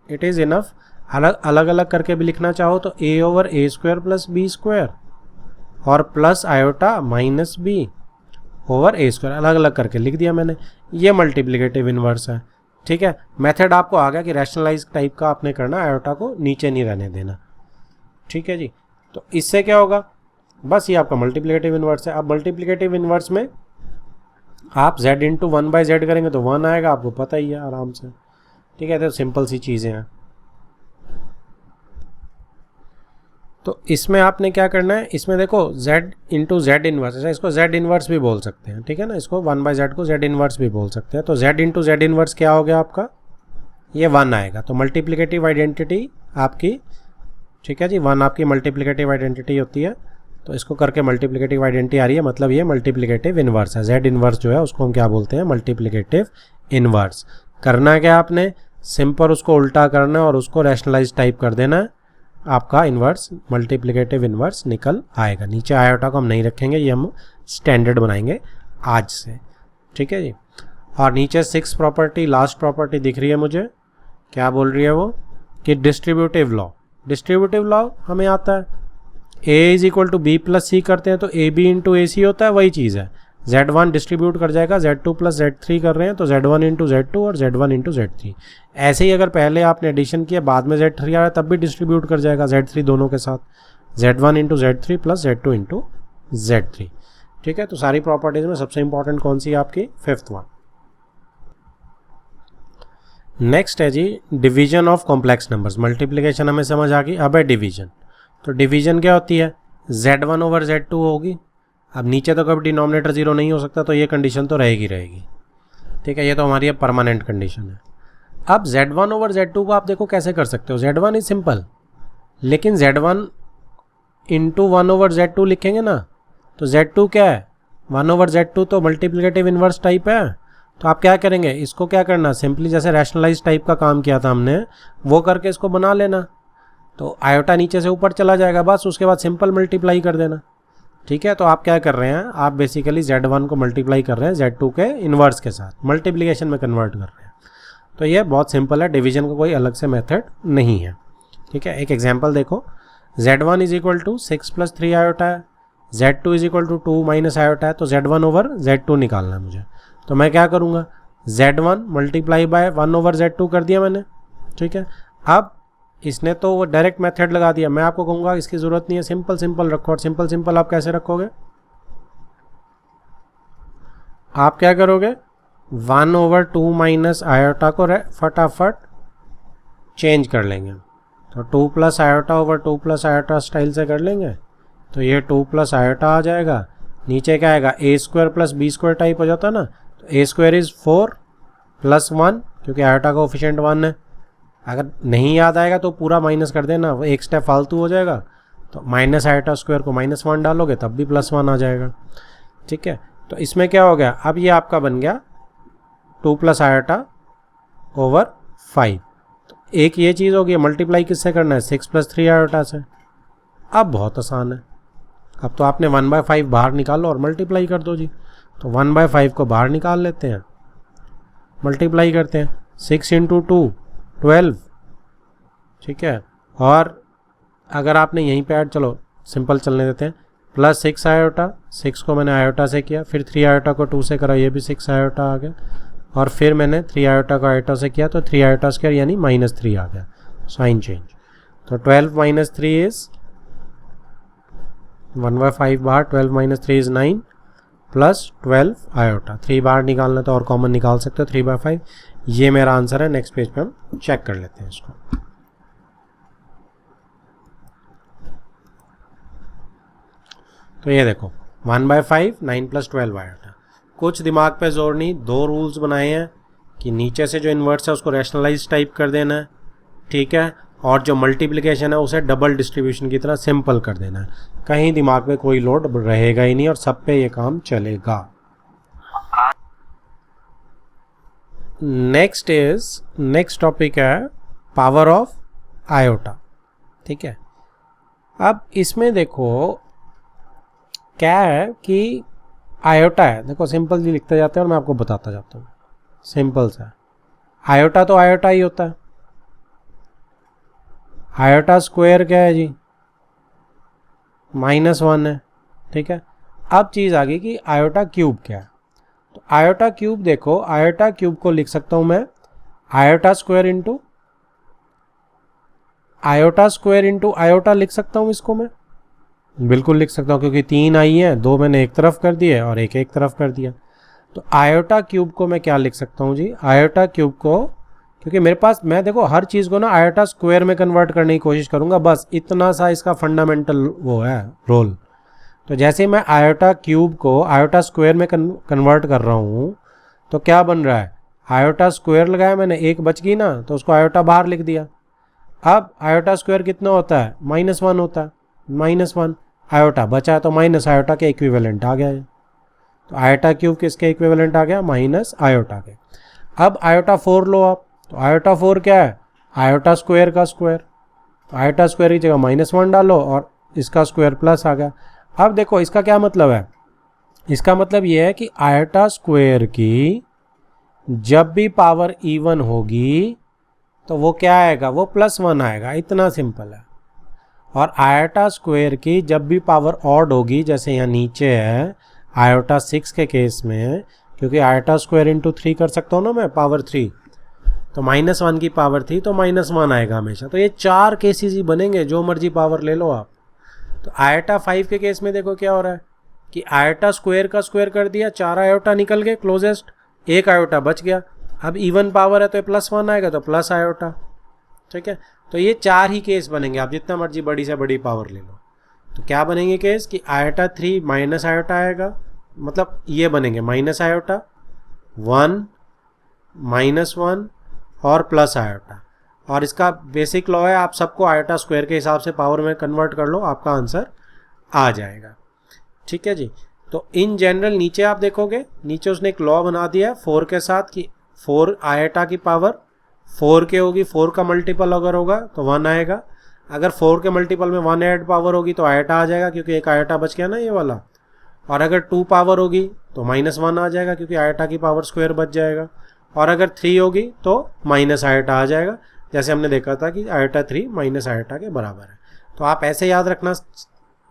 इट इज़ इनफ, अलग अलग करके भी लिखना चाहो तो a over a square plus b square और plus iota minus b over a square, अलग अलग करके लिख दिया मैंने, ये मल्टीप्लिकेटिव इनवर्स है। ठीक है, मेथड आपको आ गया कि रैशनलाइज टाइप का आपने करना, आयोटा को नीचे नहीं रहने देना। ठीक है जी, तो इससे क्या होगा, बस ये आपका मल्टीप्लिकेटिव इनवर्स है। अब मल्टीप्लिकेटिव इनवर्स में आप z इंटू 1/z करेंगे तो 1 आएगा, आपको पता ही है आराम से। ठीक है, तो सिंपल सी चीज़ें हैं। तो इसमें आपने क्या करना है, इसमें देखो z इंटू जेड इनवर्स, अच्छा इसको z इनवर्स भी बोल सकते हैं। ठीक है ना, इसको 1/z को z इनवर्स भी बोल सकते हैं। तो z इंटू जेड इनवर्स क्या हो गया आपका, ये 1 आएगा। तो मल्टीप्लिकेटिव आइडेंटिटी आपकी, ठीक है जी, 1 आपकी मल्टीप्लिकेटिव आइडेंटिटी होती है। तो इसको करके मल्टीप्लिकेटिव आइडेंटिटी आ रही है, मतलब ये मल्टीप्लिकेटिव इनवर्स है। z इनवर्स जो है उसको हम क्या बोलते हैं, मल्टीप्लिकेटिव इनवर्स। करना क्या आपने, सिंपल उसको उल्टा करना है और उसको रैशनलाइज टाइप कर देना है, आपका इन्वर्स मल्टीप्लिकेटिव इन्वर्स निकल आएगा। नीचे आयोटा को हम नहीं रखेंगे, ये हम स्टैंडर्ड बनाएंगे आज से, ठीक है जी। और नीचे 6 प्रॉपर्टी, लास्ट प्रॉपर्टी दिख रही है मुझे, क्या बोल रही है वो कि डिस्ट्रीब्यूटिव लॉ हमें आता है, a is equal to B plus C करते हैं तो ए बी इंटू ए सी होता है, वही चीज़ है। Z1 डिस्ट्रीब्यूट कर जाएगा Z2 प्लस Z3 कर रहे हैं तो Z1 इंटू Z2 और Z1 इंटू Z3। ऐसे ही अगर पहले आपने एडिशन किया बाद में Z3 आ रहा है तब भी डिस्ट्रीब्यूट कर जाएगा Z3 दोनों के साथ, Z1 into Z3 plus Z2 into Z3, ठीक है। तो सारी प्रॉपर्टीज में सबसे इंपॉर्टेंट कौन सी है आपकी, 5th वन। नेक्स्ट है जी division of complex numbers. Multiplication हमें समझ आ गई, अब है डिवीजन। तो डिवीजन क्या होती है, Z1 ओवर Z2 होगी। अब नीचे तो कभी डिनोमिनेटर 0 नहीं हो सकता, तो ये कंडीशन तो रहेगी, ठीक है। ये तो हमारी अब परमानेंट कंडीशन है। अब Z1 ओवर Z2 को आप देखो कैसे कर सकते हो, Z1 इज सिंपल, लेकिन Z1 इंटू 1 ओवर Z2 लिखेंगे ना, तो Z2 क्या है, 1 ओवर Z2 तो मल्टीप्लिकेटिव इन्वर्स टाइप है। तो आप क्या करेंगे, इसको क्या करना, सिंपली जैसे रैशनलाइज टाइप का काम किया था हमने वो करके इसको बना लेना। तो आयोटा नीचे से ऊपर चला जाएगा, बस उसके बाद सिंपल मल्टीप्लाई कर देना, ठीक है। तो आप क्या कर रहे हैं, आप बेसिकली Z1 को मल्टीप्लाई कर रहे हैं Z2 के इन्वर्स के साथ, मल्टीप्लिकेशन में कन्वर्ट कर रहे हैं। तो ये बहुत सिंपल है, डिवीजन का कोई अलग से मेथड नहीं है, ठीक है। एक एग्जांपल देखो, Z1 is equal to 6 plus 3 iota है, Z2 is equal to 2 minus iota है, तो Z1 ओवर Z2 निकालना है मुझे। तो मैं क्या करूँगा, Z1 multiply by 1 over Z2 कर दिया मैंने, ठीक है। अब इसने तो वो डायरेक्ट मेथड लगा दिया, मैं आपको कहूँगा इसकी ज़रूरत नहीं है, सिंपल रखो। और सिंपल आप कैसे रखोगे, आप क्या करोगे, 1 ओवर 2 माइनस आयोटा को फटाफट चेंज कर लेंगे। तो 2 plus iota over 2 plus iota style से कर लेंगे, तो ये 2 प्लस आयोटा आ जाएगा। नीचे क्या आएगा, A square plus B square type हो जाता है ना, तो ए स्क्वायर इज़ 4 प्लस 1, क्योंकि आयोटा का कोफिशिएंट 1 है। अगर नहीं याद आएगा तो पूरा माइनस कर देना, वो एक स्टेप फालतू हो जाएगा। तो माइनस आयोटा स्क्वायर को -1 डालोगे तब भी +1 आ जाएगा, ठीक है। तो इसमें क्या हो गया, अब ये आपका बन गया 2 प्लस आयोटा ओवर 5। तो एक ये चीज़ हो गई, मल्टीप्लाई किससे करना है, 6 प्लस 3 आयोटा से। अब बहुत आसान है, अब तो आपने 1/5 बाहर निकालो और मल्टीप्लाई कर दो जी। तो 1/5 को बाहर निकाल लेते हैं, मल्टीप्लाई करते हैं, 6 इंटू 2 12, ठीक है। और अगर आपने यहीं पे ऐड, चलो सिंपल चलने देते हैं, प्लस 6 आयोटा, 6 को मैंने आयोटा से किया, फिर 3 आयोटा को 2 से करा, ये भी 6 आयोटा आ गया, और फिर मैंने 3 आयोटा को आयोटा से किया तो 3 आयोटा स्क्वायर यानी -3 आ गया, साइन चेंज। तो 12 माइनस 3 इज 1/5 बाहर, 12 माइनस 3 इज 9 प्लस 12 आयोटा, 3 बाहर निकालना तो और कॉमन निकाल सकते हो 3/5। ये मेरा आंसर है। नेक्स्ट पेज पे हम चेक कर लेते हैं इसको। तो ये देखो 1/5 9 प्लस 12 आयोटा। कुछ दिमाग पे जोर नहीं, 2 रूल्स बनाए हैं कि नीचे से जो इन्वर्स है उसको रैशनलाइज टाइप कर देना है, ठीक है, और जो मल्टीप्लिकेशन है उसे डबल डिस्ट्रीब्यूशन की तरह सिंपल कर देना है। कहीं दिमाग में कोई लोड रहेगा ही नहीं और सब पे ये काम चलेगा। नेक्स्ट टॉपिक है पावर ऑफ आयोटा, ठीक है। अब इसमें देखो क्या है कि आयोटा है, देखो सिंपल जी लिखते जाते हैं और मैं आपको बताता जाता हूँ। सिंपल सा आयोटा तो आयोटा ही होता है। आयोटा स्क्वायर क्या है जी, -1 है, ठीक है। अब चीज़ आ गई कि आयोटा क्यूब क्या है। तो आयोटा क्यूब देखो, आयोटा क्यूब को लिख सकता हूँ मैं आयोटा स्क्वायर इंटू आयोटा लिख सकता हूँ इसको मैं, बिल्कुल लिख सकता हूँ, क्योंकि 3 आई हैं, 2 मैंने एक तरफ कर दिए और एक तरफ कर दिया। तो आयोटा क्यूब को मैं क्या लिख सकता हूँ जी, आयोटा क्यूब को, क्योंकि मेरे पास, मैं देखो हर चीज़ को ना आयोटा स्क्वायर में कन्वर्ट करने की कोशिश करूँगा, बस इतना सा इसका फंडामेंटल वो है रोल। तो जैसे मैं आयोटा क्यूब को आयोटा स्क्वायर में कन्वर्ट कर रहा हूँ तो क्या बन रहा है, आयोटा स्क्वायर लगाया मैंने, एक बच गई ना, तो उसको आयोटा बाहर लिख दिया। अब आयोटा स्क्वायर कितना होता है, -1 होता है, -1 आयोटा बचा तो माइनस आयोटा के इक्विवेलेंट आ गया है। तो आयोटा क्यूब किसके इक्विवेलेंट आ गया, माइनस आयोटा के। अब आयोटा 4 लो आप, तो आयोटा 4 क्या है, आयोटा स्क्वायर का स्क्वायर। तो आयोटा स्क्वायर की जगह -1 डालो और इसका स्क्वायर प्लस आ गया। अब देखो इसका क्या मतलब है, इसका मतलब ये है कि आयोटा स्क्वायर की जब भी पावर इवन होगी तो वो क्या आएगा, वो +1 आएगा, इतना सिंपल है। और आयोटा स्क्वायर की जब भी पावर ऑड होगी, जैसे यहाँ नीचे है आयोटा 6 के केस में, क्योंकि आयोटा स्क्वायर इंटू 3 कर सकता हूँ ना मैं, पावर 3, तो -1 की पावर थी तो -1 आएगा हमेशा। तो ये 4 केसेस ही बनेंगे, जो मर्जी पावर ले लो आप। तो आयोटा 5 के केस में देखो क्या हो रहा है कि आयोटा स्क्वायर का स्क्वायर कर दिया, 4 आयोटा निकल गए क्लोजेस्ट, 1 आयोटा बच गया। अब इवन पावर है तो +1 आएगा, तो प्लस आयोटा, ठीक है। तो ये 4 ही केस बनेंगे, आप जितना मर्जी बड़ी से बड़ी पावर ले लो। तो क्या बनेंगे केस कि आयोटा 3 माइनस आयोटा आएगा, मतलब ये बनेंगे माइनस आयोटा, 1 -1 और प्लस आयोटा। और इसका बेसिक लॉ है, आप सबको आयोटा स्क्वायर के हिसाब से पावर में कन्वर्ट कर लो, आपका आंसर आ जाएगा, ठीक है जी। तो इन जनरल नीचे आप देखोगे, नीचे उसने एक लॉ बना दिया है 4 के साथ कि 4 आयोटा की पावर 4 के होगी, 4 का मल्टीपल अगर होगा तो 1 आएगा। अगर 4 के मल्टीपल में 1 ऐड पावर होगी तो आयोटा आ जाएगा, क्योंकि एक आयोटा बच गया ना ये वाला। और अगर 2 पावर होगी तो -1 आ जाएगा, क्योंकि आयोटा की पावर स्क्वायर बच जाएगा। और अगर 3 होगी तो माइनस आयोटा आ जाएगा, जैसे हमने देखा था कि आयोटा 3 माइनस आयोटा के बराबर है। तो आप ऐसे याद रखना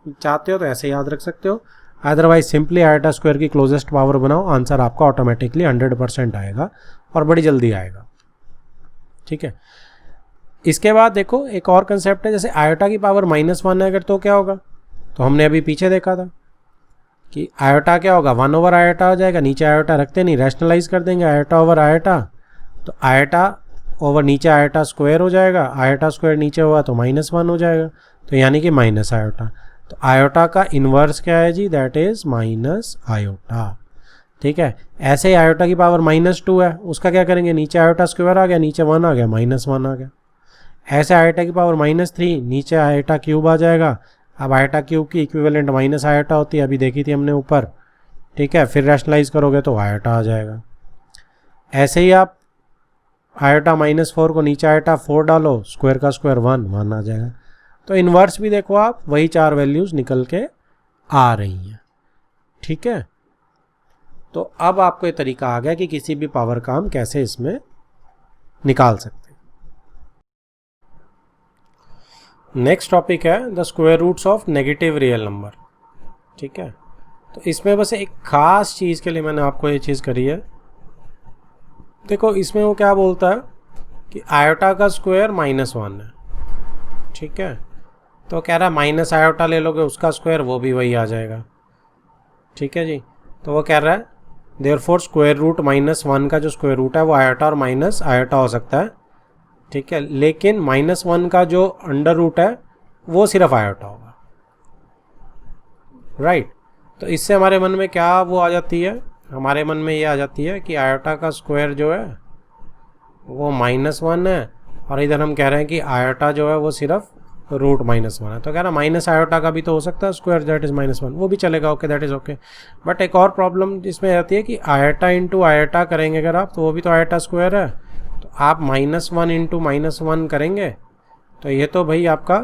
चाहते हो तो ऐसे याद रख सकते हो, अदरवाइज सिंपली आयोटा स्क्वायर की क्लोजेस्ट पावर बनाओ, आंसर आपका ऑटोमेटिकली 100% आएगा और बड़ी जल्दी आएगा, ठीक है। इसके बाद देखो एक और कंसेप्ट है, जैसे आयोटा की पावर -1 है अगर तो क्या होगा, तो हमने अभी पीछे देखा था कि आयोटा क्या होगा, 1 ओवर आयोटा हो जाएगा। नीचे आयोटा रखते नहीं, रैशनलाइज कर देंगे आयोटा ओवर आयोटा, तो आयोटा ओवर नीचे आयोटा स्क्वायर हो जाएगा, आयोटा स्क्वायर नीचे हुआ तो -1 हो जाएगा, तो यानी कि माइनस आयोटा। तो आयोटा का इन्वर्स क्या है जी, दैट इज माइनस आयोटा, ठीक है। ऐसे ही आयोटा की पावर -2 है, उसका क्या करेंगे, नीचे आयोटा स्क्वायर आ गया, नीचे 1 आ गया, -1 आ गया। ऐसे आयोटा की पावर -3, नीचे आयोटा क्यूब आ जाएगा। अब आयोटा क्यूब की इक्विवेलेंट माइनस आयोटा होती है, अभी देखी थी हमने ऊपर, ठीक है। फिर रैशनलाइज करोगे तो आयोटा आ जाएगा। ऐसे ही आप आयोटा -4 को नीचे आयोटा 4 डालो, स्क्वायर का स्क्वायर 1 आ जाएगा। तो इन्वर्स भी देखो आप, वही 4 वैल्यूज निकल के आ रही हैं, ठीक है। तो अब आपको ये तरीका आ गया कि किसी भी पावर का हम कैसे इसमें निकाल सकते हैं। नेक्स्ट टॉपिक है the square roots of negative real number, ठीक है। तो इसमें बस एक खास चीज़ के लिए मैंने आपको ये चीज़ करी है। देखो इसमें वो क्या बोलता है कि आयोटा का स्क्वायर -1 है, ठीक है। तो कह रहा है माइनस आयोटा ले लोगे उसका स्क्वायर, वो भी वही आ जाएगा, ठीक है जी। तो वो कह रहा है देयरफॉर स्क्वायर रूट -1 का जो स्क्वायर रूट है वो आयोटा और माइनस आयोटा हो सकता है, ठीक है। लेकिन -1 का जो अंडर रूट है वो सिर्फ आयोटा होगा, राइट। तो इससे हमारे मन में क्या वो आ जाती है, हमारे मन में ये आ जाती है कि आयोटा का स्क्वायर जो है वो -1 है, और इधर हम कह रहे हैं कि आयोटा जो है वो सिर्फ रूट -1 है। तो कह रहा माइनस आयोटा का भी तो हो सकता है स्क्वायर दैट इज -1, वो भी चलेगा, okay that is okay. But एक और प्रॉब्लम इसमें आती है कि आयोटा इंटू आयोटा करेंगे अगर आप, तो वो भी तो आयोटा स्क्वायर है। तो आप -1 इंटू -1 करेंगे तो ये तो भाई आपका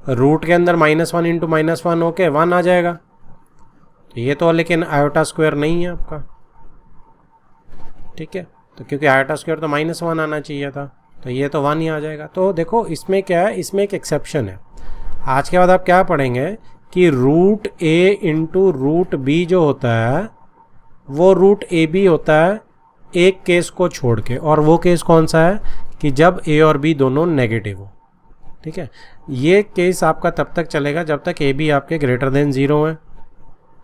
रूट के अंदर -1 इंटू -1 होके 1 आ जाएगा। तो ये तो लेकिन आयोटा स्क्वायर नहीं है आपका, ठीक है। तो क्योंकि आयोटा स्क्वायर तो -1 आना चाहिए था, तो ये तो 1 ही आ जाएगा। तो देखो इसमें क्या है, इसमें एक एक्सेप्शन है। आज के बाद आप क्या पढ़ेंगे कि root a into root b जो होता है वो रूट AB होता है एक केस को छोड़ के, और वो केस कौन सा है कि जब a और b दोनों नेगेटिव हो, ठीक है। ये केस आपका तब तक चलेगा जब तक AB आपके ग्रेटर देन 0 है,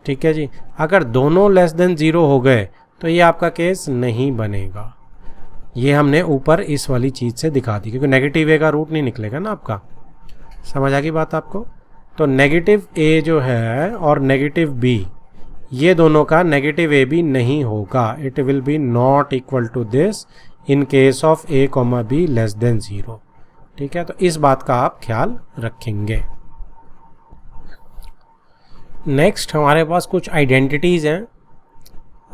ठीक है जी। अगर दोनों लेस देन 0 हो गए तो ये आपका केस नहीं बनेगा। ये हमने ऊपर इस वाली चीज़ से दिखा दी, क्योंकि नेगेटिव a का रूट नहीं निकलेगा ना आपका, समझ आ गई बात आपको। तो नेगेटिव a जो है और नेगेटिव b, ये दोनों का नेगेटिव a b नहीं होगा, it will be not equal to this in case of a, b less than 0, ठीक है। तो इस बात का आप ख्याल रखेंगे। नेक्स्ट हमारे पास कुछ आइडेंटिटीज़ हैं,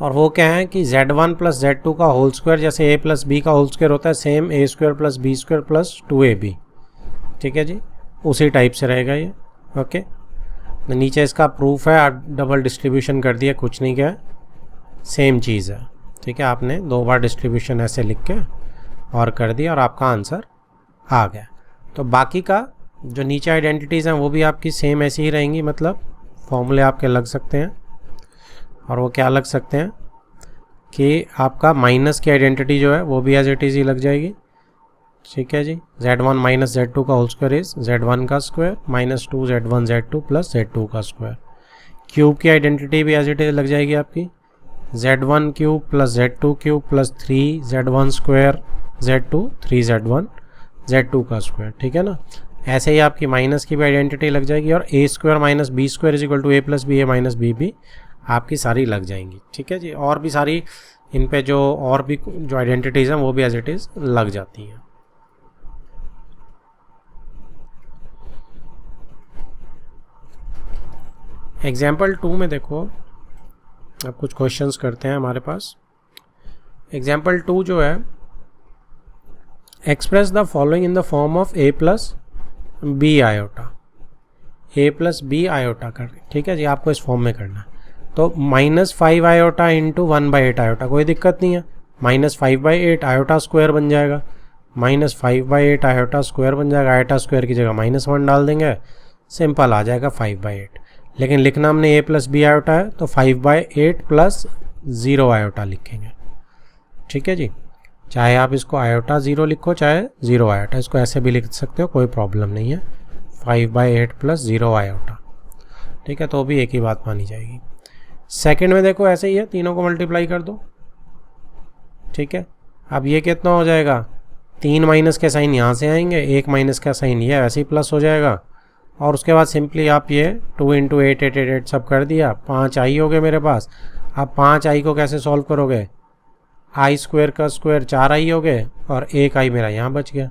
और वो क्या है कि z1 प्लस z2 का होल स्क्वायर जैसे a प्लस बी का होल स्क्वायर होता है, same a square plus B square plus 2ab, ठीक है जी, उसी टाइप से रहेगा ये। ओके, नीचे इसका प्रूफ है, आप डबल डिस्ट्रीब्यूशन कर दिया, कुछ नहीं किया, सेम चीज़ है, ठीक है। आपने 2 बार डिस्ट्रीब्यूशन ऐसे लिख के और कर दिया और आपका आंसर आ गया। तो बाकी का जो नीचे आइडेंटिटीज़ हैं वो भी आपकी सेम ऐसी ही रहेंगी, मतलब फॉर्मूले आपके लग सकते हैं। और वो क्या लग सकते हैं कि आपका माइनस की आइडेंटिटी जो है वो भी एज इट इज़ ही लग जाएगी, ठीक है जी। z1 माइनस z2 का होल स्क्वायर इज z1 का square minus 2 z1 z2 plus z2 का स्क्वायर। क्यूब की आइडेंटिटी भी एज इट इज़ लग जाएगी आपकी, z1 cube plus z2 cube plus 3 z1 square z2 3 z1 z2 का स्क्वायर, ठीक है ना। ऐसे ही आपकी माइनस की भी आइडेंटिटी लग जाएगी और a square minus b square is equal to a plus b a minus b भी आपकी सारी लग जाएंगी, ठीक है जी। और भी सारी इन पे जो और भी जो आइडेंटिटीज़ हैं वो भी एज इट इज़ लग जाती हैं। एग्जाम्पल 2 में देखो, अब कुछ क्वेश्चंस करते हैं हमारे पास। एग्जाम्पल 2 जो है, express the following in the form of a plus B iota, a plus B iota कर, ठीक है जी, आपको इस फॉर्म में करना है। तो -5 आयोटा इंटू 1/8 आयोटा, कोई दिक्कत नहीं है, -5/8 आयोटा स्क्वायर बन जाएगा, -5/8 आयोटा स्क्वायर बन जाएगा, आयोटा स्क्वायर की जगह -1 डाल देंगे, सिंपल आ जाएगा 5/8। लेकिन लिखना हमने a प्लस बी आयोटा है तो 5/8 प्लस 0 आयोटा लिखेंगे, ठीक है जी। चाहे आप इसको आयोटा 0 लिखो चाहे 0 आयोटा, इसको ऐसे भी लिख सकते हो, कोई प्रॉब्लम नहीं है। 5/8 प्लस 0 आयोटा, ठीक है, तो भी एक ही बात मानी जाएगी। सेकंड में देखो ऐसे ही है, तीनों को मल्टीप्लाई कर दो, ठीक है। अब ये कितना हो जाएगा, 3 माइनस के साइन यहाँ से आएंगे, 1 माइनस का साइन ये वैसे ही प्लस हो जाएगा। और उसके बाद सिंपली आप ये 2 इंटू 8 8 8 8 सब कर दिया, 5 आई हो गए मेरे पास। अब 5 आई को कैसे सॉल्व करोगे, आई स्क्वायर का स्क्वायर 4 आई हो गए और 1 आई मेरा यहाँ बच गया।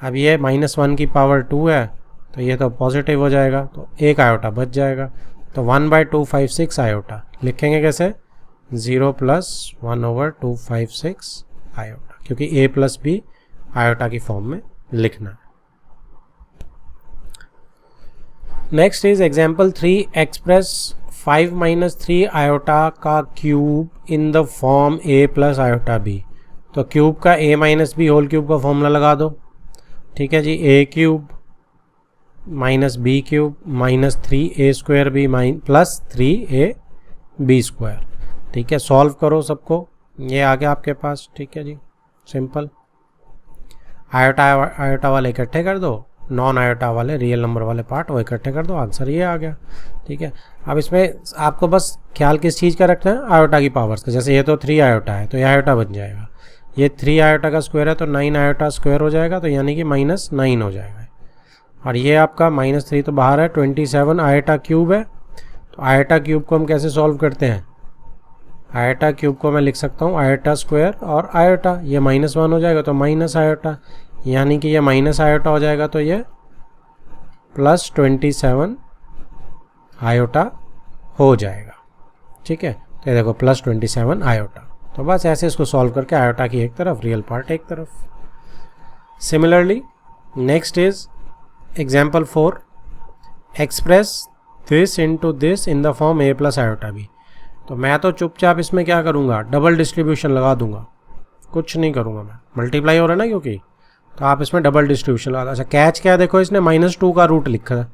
अब ये -1 की पावर 2 है तो ये तो पॉजिटिव हो जाएगा, तो 1 आयोटा बच जाएगा। तो 1/256 आयोटा लिखेंगे कैसे, 0 प्लस 1/256 आयोटा, क्योंकि a प्लस बी आयोटा की फॉर्म में लिखना है। Next is example 3, express 5 - 3 iota का cube in the form a plus iota b। तो क्यूब का a minus B whole cube का फॉर्मूला लगा दो, ठीक है जी। a cube minus B cube minus 3a square B plus 3a B square, ठीक है। सॉल्व करो सबको, ये आ गया आपके पास, ठीक है जी, सिंपल। आयोटा आयोटा वाले इकट्ठे कर दो, नॉन आयोटा वाले रियल नंबर वाले पार्ट वो इकट्ठे कर दो, आंसर ये आ गया, ठीक है। अब इसमें आपको बस ख्याल किस चीज़ का रखना है, आयोटा की पावर्स का। जैसे ये तो 3 आयोटा है तो ये आयोटा बन जाएगा, ये 3 आयोटा का स्क्वायर है तो 9 आयोटा स्क्वायर हो जाएगा, तो यानी कि -9 हो जाएगा। और ये आपका -3 तो बाहर है, 27 आयोटा क्यूब है। तो आयोटा क्यूब को हम कैसे सॉल्व करते हैं, आयोटा क्यूब को मैं लिख सकता हूँ आयोटा स्क्वायर और आयोटा, ये -1 हो जाएगा तो माइनस आयोटा, यानी कि ये माइनस आयोटा हो जाएगा तो ये प्लस 27 आयोटा हो जाएगा, ठीक है। तो ये देखो प्लस 27 आयोटा। तो बस ऐसे इसको सॉल्व करके आयोटा की एक तरफ, रियल पार्ट एक तरफ। Similarly next is example 4, express this into this in the form a plus iota b। तो मैं तो चुपचाप इसमें क्या करूँगा, डबल डिस्ट्रीब्यूशन लगा दूंगा, कुछ नहीं करूँगा मैं, मल्टीप्लाई हो रहा है ना क्योंकि, तो आप इसमें डबल डिस्ट्रीब्यूशन लगा दो। अच्छा कैच क्या है, देखो इसने -2 का रूट लिखा है।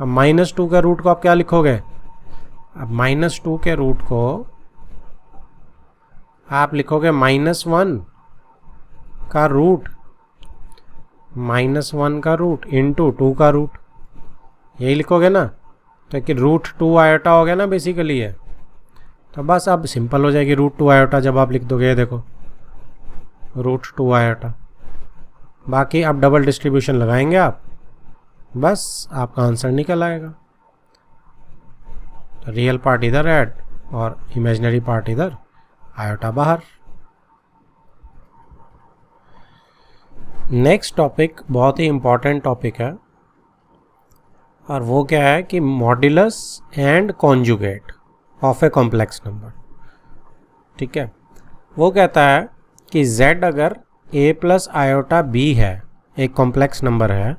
अब -2 के रूट को आप क्या लिखोगे, अब -2 के रूट को आप लिखोगे -1 का रूट, -1 का रूट इंटू 2 का रूट, यही लिखोगे ना। तो कि √2 आयोटा हो गया ना बेसिकली है। तो बस अब सिंपल हो जाएगी √2 आयोटा जब आप लिख दोगे, ये देखो √2 आयोटा। बाकी आप डबल डिस्ट्रीब्यूशन लगाएंगे आप, बस आपका आंसर निकल आएगा। तो रियल पार्ट इधर ऐड और इमेजिनरी पार्ट इधर, आयोटा बाहर। नेक्स्ट टॉपिक बहुत ही इम्पॉर्टेंट टॉपिक है और वो क्या है कि modulus and conjugate of a complex number. ठीक है, वो कहता है कि z अगर a प्लस आयोटा b है, एक कॉम्प्लेक्स नंबर है,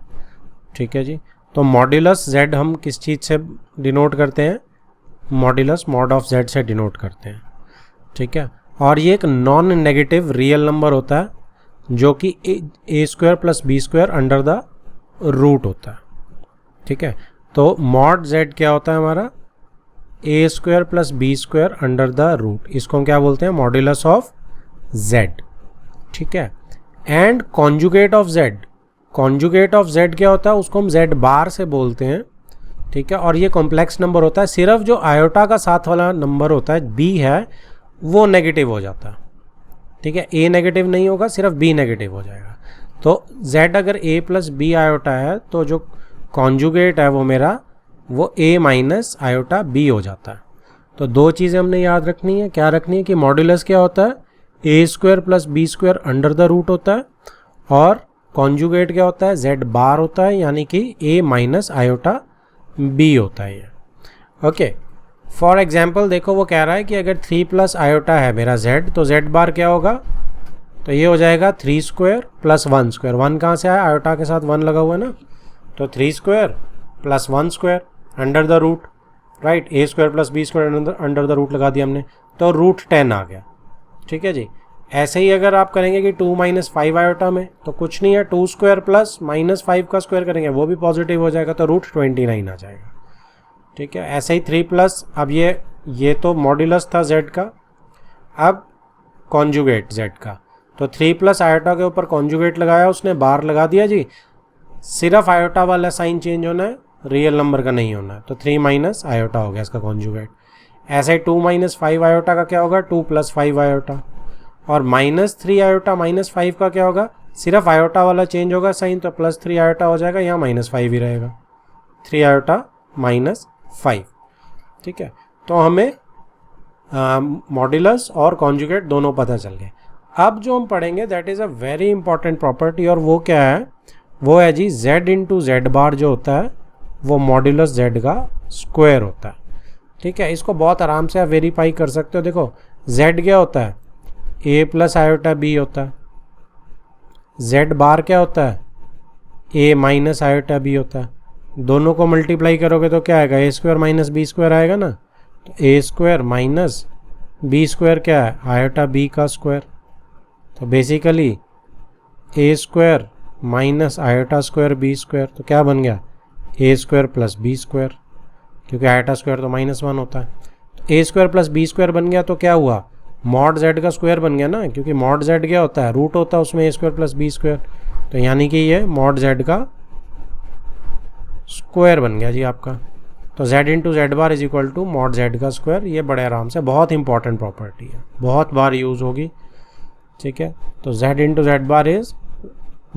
ठीक है जी, तो मॉड्यूलस z हम किस चीज़ से डिनोट करते हैं, मॉड्यूलस मॉड ऑफ z से डिनोट करते हैं, ठीक है। और ये एक नॉन नेगेटिव रियल नंबर होता है जो कि a square plus B square under the root होता है, ठीक है। तो मॉड z क्या होता है हमारा, a square plus B square under the root, इसको हम क्या बोलते हैं, मॉड्यूलस ऑफ z, ठीक है। And conjugate of z, conjugate of z क्या होता है, उसको हम z बार से बोलते हैं, ठीक है। और ये कॉम्प्लेक्स नंबर होता है, सिर्फ जो आयोटा का साथ वाला नंबर होता है b है वो नेगेटिव हो जाता है, ठीक है। a नेगेटिव नहीं होगा, सिर्फ b नेगेटिव हो जाएगा। तो z अगर a प्लस बी आयोटा है तो जो कॉन्जुगेट है वो मेरा वो a माइनस आयोटा b हो जाता है। तो दो चीज़ें हमने याद रखनी है, क्या रखनी है कि मॉड्यूलस क्या होता है, a square plus B square under the root होता है, और कॉन्जुगेट क्या होता है, z बार होता है, यानी कि a माइनस आयोटा b होता है ये, ओके। फॉर एग्जाम्पल देखो वो कह रहा है कि अगर 3 प्लस आयोटा है मेरा z, तो z बार क्या होगा, तो ये हो जाएगा 3 स्क्वायर प्लस 1 स्क्वायर, 1 कहाँ से आया, आयोटा के साथ 1 लगा हुआ है ना, तो 3 square plus 1 square under the root, right, a square plus B square under the root लगा दिया हमने, तो रूट 10 आ गया, ठीक है जी। ऐसे ही अगर आप करेंगे कि 2 माइनस 5 आयोटा में, तो कुछ नहीं है, 2 स्क्वायर प्लस माइनस 5 का स्क्वायर करेंगे वो भी पॉजिटिव हो जाएगा, तो रूट 29 आ जाएगा, ठीक है। ऐसे ही 3 प्लस, अब ये तो मॉड्यूलस था z का, अब कॉन्जुगेट z का, तो 3 प्लस आयोटा के ऊपर कॉन्जुगेट लगाया उसने, बार लगा दिया जी, सिर्फ आयोटा वाला साइन चेंज होना है, रियल नंबर का नहीं होना है, तो 3 माइनस आयोटा हो गया इसका कॉन्जुगेट। ऐसे ही 2 माइनस 5 आयोटा का क्या होगा, 2 प्लस 5 आयोटा, और माइनस 3 आयोटा माइनस 5 का क्या होगा, सिर्फ आयोटा वाला चेंज होगा साइन, तो प्लस 3 आयोटा हो जाएगा, यहाँ माइनस 5 ही रहेगा, 3 आयोटा माइनस 5, ठीक है। तो हमें मॉड्यूलस और कॉन्जुगेट दोनों पता चल गए। अब जो हम पढ़ेंगे that is a very important property, और वो क्या है, वो है जी z इंटू जेड बार जो होता है वो मॉड्यूलस z का स्क्वायर होता है, ठीक है। इसको बहुत आराम से आप वेरीफाई कर सकते हो। देखो z क्या होता है, a प्लस आयोटा b होता है, z बार क्या होता है, a माइनस आयोटा b होता है, दोनों को मल्टीप्लाई करोगे तो क्या आएगा, a square minus b square आएगा ना, तो a square minus b square क्या है, आयोटा b का स्क्वायर, तो basically a square minus iota square b square, तो क्या बन गया, a square plus B square, क्योंकि आयोटा स्क्वायर तो -1 होता है, तो a square plus B square बन गया, तो क्या हुआ, मॉड z का स्क्वायर बन गया ना, क्योंकि मॉड z क्या होता है, रूट होता है उसमें a square plus B square, तो यानी कि ये मॉड z का स्क्वायर बन गया जी आपका। तो z into z bar is equal to mod z का स्क्वायर, ये बड़े आराम से, बहुत इंपॉर्टेंट प्रॉपर्टी है, बहुत बार यूज़ होगी, ठीक है। तो z into z bar is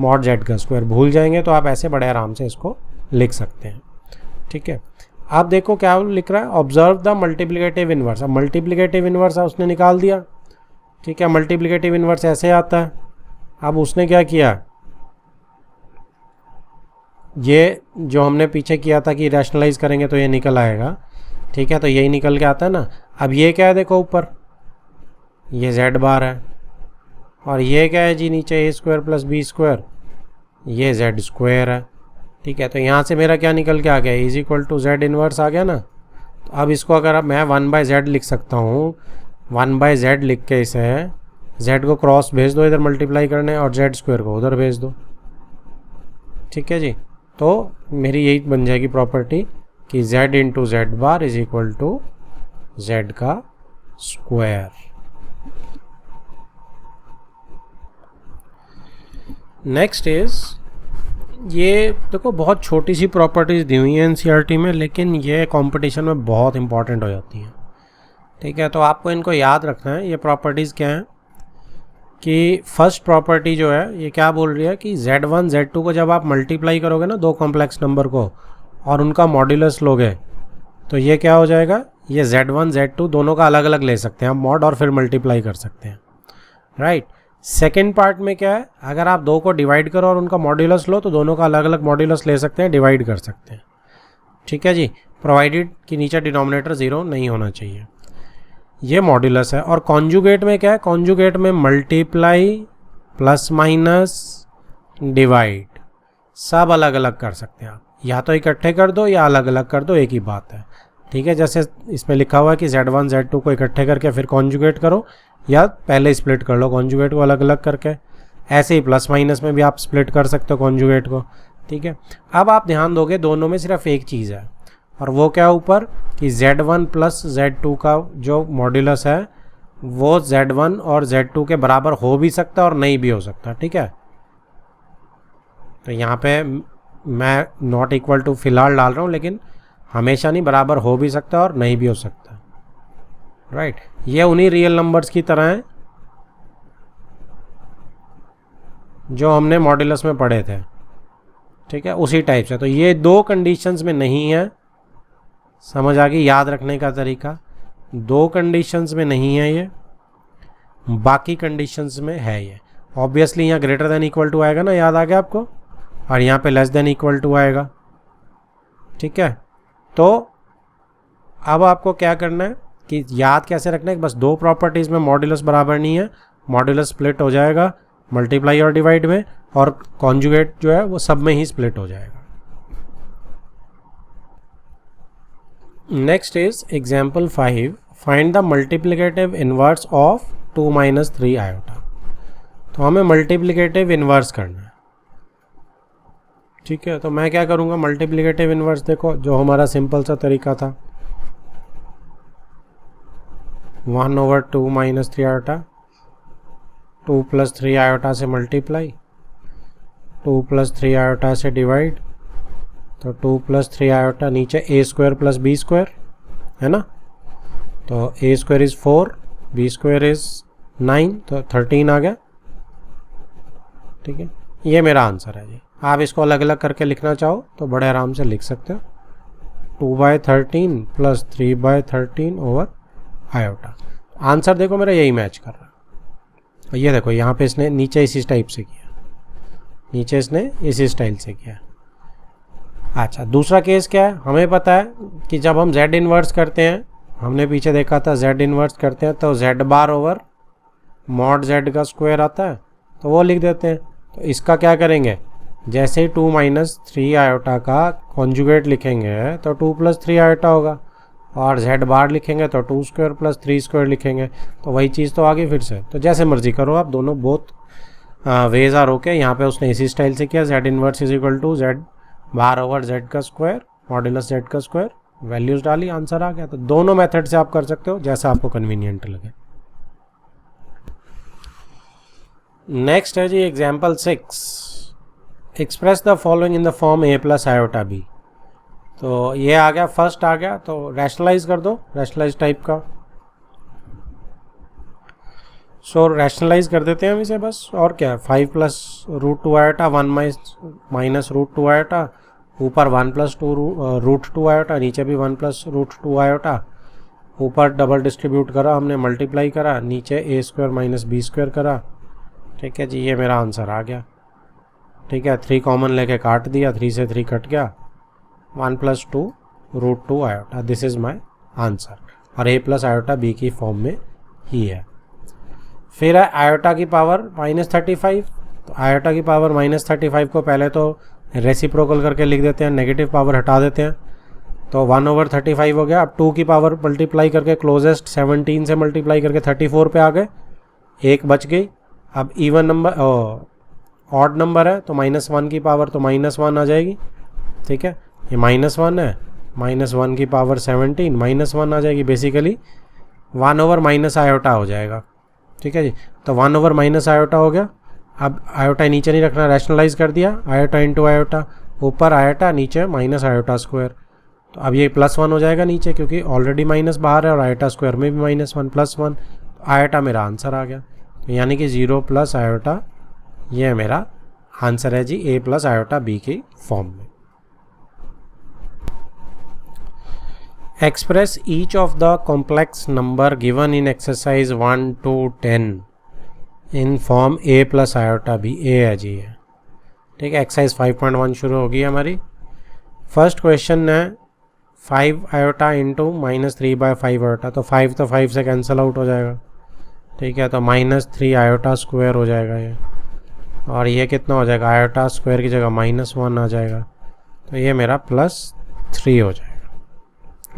mod z का स्क्वायर, भूल जाएंगे तो आप ऐसे बड़े आराम से इसको लिख सकते हैं, ठीक है। आप देखो क्या लिख रहा है, ऑब्जर्व द मल्टीप्लिकेटिव इन्वर्स, अब मल्टीप्लिकेटिव इन्वर्स उसने निकाल दिया, ठीक है। मल्टीप्लिकेटिव इन्वर्स ऐसे आता है, अब उसने क्या किया, ये जो हमने पीछे किया था कि रैशनलाइज करेंगे तो ये निकल आएगा, ठीक है, तो यही निकल के आता है ना। अब ये क्या है, देखो ऊपर ये z बार है, और ये क्या है जी नीचे, a square plus B square, ये z स्क्वायर है, ठीक है। तो यहाँ से मेरा क्या निकल के आ गया, is equal to z inverse आ गया ना। तो अब इसको अगर अब मैं 1/z लिख सकता हूँ, 1/z लिख के इसे z को क्रॉस भेज दो इधर मल्टीप्लाई करने, और z स्क्वायर को उधर भेज दो, ठीक है जी। तो मेरी यही बन जाएगी प्रॉपर्टी कि z into z bar is equal to z का स्क्वायर। नेक्स्ट इज, ये देखो बहुत छोटी सी प्रॉपर्टीज दी हुई हैं एनसीईआरटी में, लेकिन ये कंपटीशन में बहुत इंपॉर्टेंट हो जाती हैं, ठीक है। तो आपको इनको याद रखना है। ये प्रॉपर्टीज़ क्या हैं कि फर्स्ट प्रॉपर्टी जो है ये क्या बोल रही है कि z1 z2 को जब आप मल्टीप्लाई करोगे ना दो कॉम्प्लेक्स नंबर को और उनका मॉड्यूलस लोगे, तो ये क्या हो जाएगा, ये z1 z2 दोनों का अलग अलग ले सकते हैं आप मॉड, और फिर मल्टीप्लाई कर सकते हैं, राइट। सेकेंड पार्ट में क्या है, अगर आप दो को डिवाइड करो और उनका मॉड्यूलस लो तो दोनों का अलग अलग मॉड्यूलस ले सकते हैं, डिवाइड कर सकते हैं, ठीक है जी, प्रोवाइडेड कि नीचे डिनोमिनेटर 0 नहीं होना चाहिए। ये मॉड्यूलस है। और कॉन्जुगेट में क्या है, कॉन्जुगेट में मल्टीप्लाई प्लस माइनस डिवाइड सब अलग अलग कर सकते हैं आप, या तो इकट्ठे कर दो या अलग अलग कर दो, एक ही बात है। ठीक है, जैसे इसमें लिखा हुआ है कि Z1 Z2 को इकट्ठे करके फिर कॉन्जुगेट करो, या पहले स्प्लिट कर लो कॉन्जुगेट को अलग अलग करके। ऐसे ही प्लस माइनस में भी आप स्प्लिट कर सकते हो कॉन्जुगेट को। ठीक है, अब आप ध्यान दोगे दोनों में सिर्फ एक चीज़ है, और वो क्या ऊपर कि Z1 प्लस Z2 का जो मॉड्यूलस है वो Z1 और Z2 के बराबर हो भी सकता है और नहीं भी हो सकता। ठीक है, तो यहाँ पे मैं नॉट इक्वल टू फिलहाल डाल रहा हूँ, लेकिन हमेशा नहीं, बराबर हो भी सकता है और नहीं भी हो सकता। राइट, ये उन्हीं रियल नंबर्स की तरह है जो हमने मॉड्यूलस में पढ़े थे। ठीक है, उसी टाइप से। तो ये दो कंडीशंस में नहीं है, समझ आ गई, याद रखने का तरीका। दो कंडीशंस में नहीं है ये, बाकी कंडीशंस में है ये। ऑब्वियसली यहाँ ग्रेटर देन इक्वल टू आएगा ना, याद आ गया आपको, और यहाँ पे लेस देन इक्वल टू आएगा। ठीक है, तो अब आपको क्या करना है कि याद कैसे रखना है कि बस दो प्रॉपर्टीज़ में मॉड्यूलस बराबर नहीं है, मॉड्यूलस स्प्लिट हो जाएगा मल्टीप्लाई और डिवाइड में, और कॉन्जुगेट जो है वो सब में ही स्प्लिट हो जाएगा। Next is example 5, find the multiplicative inverse of 2 - 3 iota. तो हमें मल्टीप्लिकेटिव इनवर्स करना है। ठीक है, तो मैं क्या करूँगा, मल्टीप्लिकेटिव इनवर्स देखो जो हमारा सिंपल सा तरीका था, 1/2 - 3 आयोटा, 2 + 3 आयोटा से मल्टीप्लाई, 2 + 3 आयोटा से डिवाइड, तो 2 + 3 आयोटा नीचे a² + b² है ना, तो a² इज़ 4, b² इज़ 9, तो 13 आ गया। ठीक है, ये मेरा आंसर है जी। आप इसको अलग अलग करके लिखना चाहो तो बड़े आराम से लिख सकते हो, 2/13 + 3/13 ओवर आयोटा। आंसर देखो मेरा यही मैच कर रहा है। ये देखो यहाँ पे इसने नीचे इसी टाइप से किया, नीचे इसने इसी स्टाइल से किया। अच्छा, दूसरा केस क्या है, हमें पता है कि जब हम Z इन्वर्स करते हैं, हमने पीछे देखा था Z इन्वर्स करते हैं तो Z bar over mod Z का स्क्वायर आता है, तो वो लिख देते हैं। तो इसका क्या करेंगे, जैसे ही 2 - 3 आयोटा का कॉन्जुगेट लिखेंगे तो 2 + 3 आयोटा होगा, और Z बार लिखेंगे तो 2² + 3² लिखेंगे, तो वही चीज़ तो आगे फिर से। तो जैसे मर्जी करो आप, दोनों बहुत वेज आर ओके। यहाँ पे उसने इसी स्टाइल से किया, Z inverse is equal to Z bar over Z का स्क्वायर मॉड्यूलस Z का स्क्वायर, वैल्यूज डाली, आंसर आ गया। तो दोनों मेथड से आप कर सकते हो, जैसा आपको कन्वीनियंट लगे। नेक्स्ट है जी example 6, express the following in the form a + iota b। तो ये आ गया, फर्स्ट आ गया, तो रैशनलाइज कर दो, रैशनलाइज टाइप का। सो रैशनलाइज कर देते हैं हम इसे बस, और क्या है, 5 + √2 आयोटा, 1 - √2 आयोटा, ऊपर 1 + √2 आयोटा, नीचे भी 1 + √2 आयोटा, ऊपर डबल डिस्ट्रीब्यूट करा हमने, मल्टीप्लाई करा, नीचे a² - b² करा। ठीक है जी, ये मेरा आंसर आ गया। ठीक है, 3 कॉमन लेके काट दिया, 3 से 3 कट गया, 1 + 2 √2 iota, this is my answer. और a + आयोटा b की फॉर्म में ही है। फिर है आयोटा की पावर -35। तो आयोटा की पावर -35 को पहले तो रेसिप्रोकल करके लिख देते हैं, नेगेटिव पावर हटा देते हैं, तो 1/35 हो गया। अब 2 की पावर मल्टीप्लाई करके क्लोजेस्ट 17 से मल्टीप्लाई करके 34 पे आ गए, एक बच गई। अब इवन नंबर ऑड नंबर है तो -1 की पावर तो -1 आ जाएगी। ठीक है, ये -1 है, -1 की पावर 17, -1 आ जाएगी, बेसिकली 1/- आयोटा हो जाएगा। ठीक है जी, तो 1/- आयोटा हो गया। अब आयोटा नीचे नहीं रखना, रैशनलाइज कर दिया, आयोटा इंटू आयोटा, ऊपर आयोटा नीचे माइनस आयोटा स्क्वायर। तो अब ये +1 हो जाएगा नीचे, क्योंकि ऑलरेडी माइनस बाहर है और आयोटा स्क्वायर में भी -1 +1, आयोटा मेरा आंसर आ गया। तो यानी कि 0 + आयोटा, ये मेरा आंसर है जी, a + आयोटा b की फॉर्म में। Express each of the complex number given in exercise 1 to 10 in form a + iota b। a है जी है। ठीक है, एक्सरसाइज 5.1 शुरू होगी हमारी। फर्स्ट क्वेश्चन है 5 आयोटा इंटू -3/5 आयोटा, तो 5 तो 5 से कैंसिल आउट हो जाएगा, ठीक है। तो -3 आयोटा स्क्वायर हो जाएगा ये, और ये कितना हो जाएगा, आयोटा स्क्वायर की जगह -1 आ जाएगा, तो ये मेरा +3 हो जाएगा,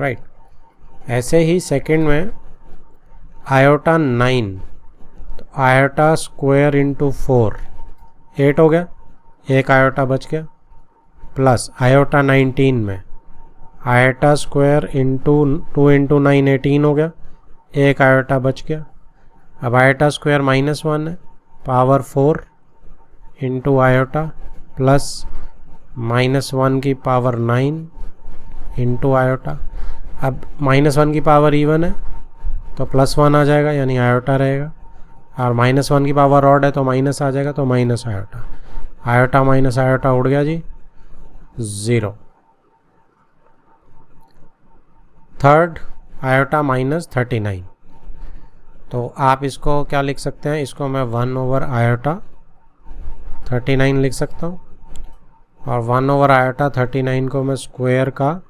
राइट। ऐसे ही सेकंड में आयोटा 9, तो आयोटा स्क्वायर इंटू 4 8 हो गया, एक आयोटा बच गया, प्लस आयोटा 19 में आयोटा स्क्वायर इंटू 2 इंटू 9 18 हो गया, एक आयोटा बच गया। अब आयोटा स्क्वायर -1 है, पावर 4 इंटू आयोटा प्लस -1 की पावर 9 इंटू आयोटा। अब -1 की पावर इवन है तो +1 आ जाएगा, यानी आयोटा रहेगा, और -1 की पावर ऑड है तो माइनस आ जाएगा, तो minus iota. Iota minus iota उड़ गया जी, 0। थर्ड आयोटा -39, तो आप इसको क्या लिख सकते हैं, इसको मैं 1/आयोटा 39 लिख सकता हूँ, और 1/आयोटा 39 को मैं स्क्वायर का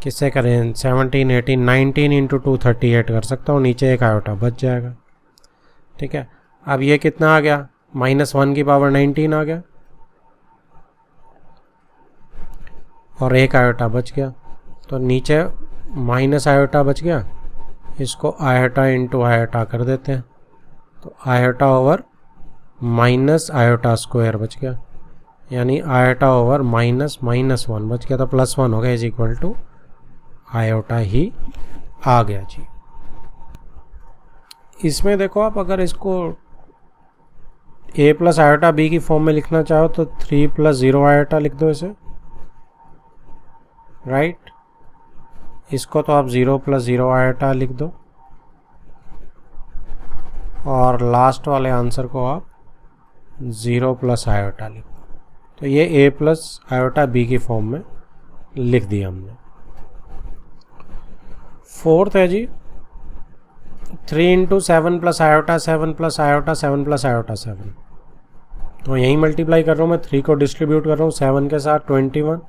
किससे करें, 17 18 19 इंटू 2 38 कर सकता हूँ, नीचे एक आयोटा बच जाएगा, ठीक है। अब ये कितना आ गया, -1 की पावर 19 आ गया, और एक आयोटा बच गया, तो नीचे माइनस आयोटा बच गया, इसको आयोटा इंटू आयोटा कर देते हैं, तो iota over minus iota square बच गया, यानी आयोटा ओवर -1 बच गया, तो +1 हो गया, इज इक्वल टू आयोटा ही आ गया जी। इसमें देखो आप अगर इसको a प्लस आयोटा b की फॉर्म में लिखना चाहो तो 3 + 0 आयोटा लिख दो इसे, राइट। इसको तो आप 0 + 0 आयोटा लिख दो, और लास्ट वाले आंसर को आप 0 + आयोटा लिख दो। तो ये a प्लस आयोटा b की फॉर्म में लिख दिया हमने। फोर्थ है जी 3 × 7 + आयोटा 7 + आयोटा 7 + आयोटा 7, तो यहीं मल्टीप्लाई कर रहा हूँ मैं, 3 को डिस्ट्रीब्यूट कर रहा हूँ 7 के साथ 21,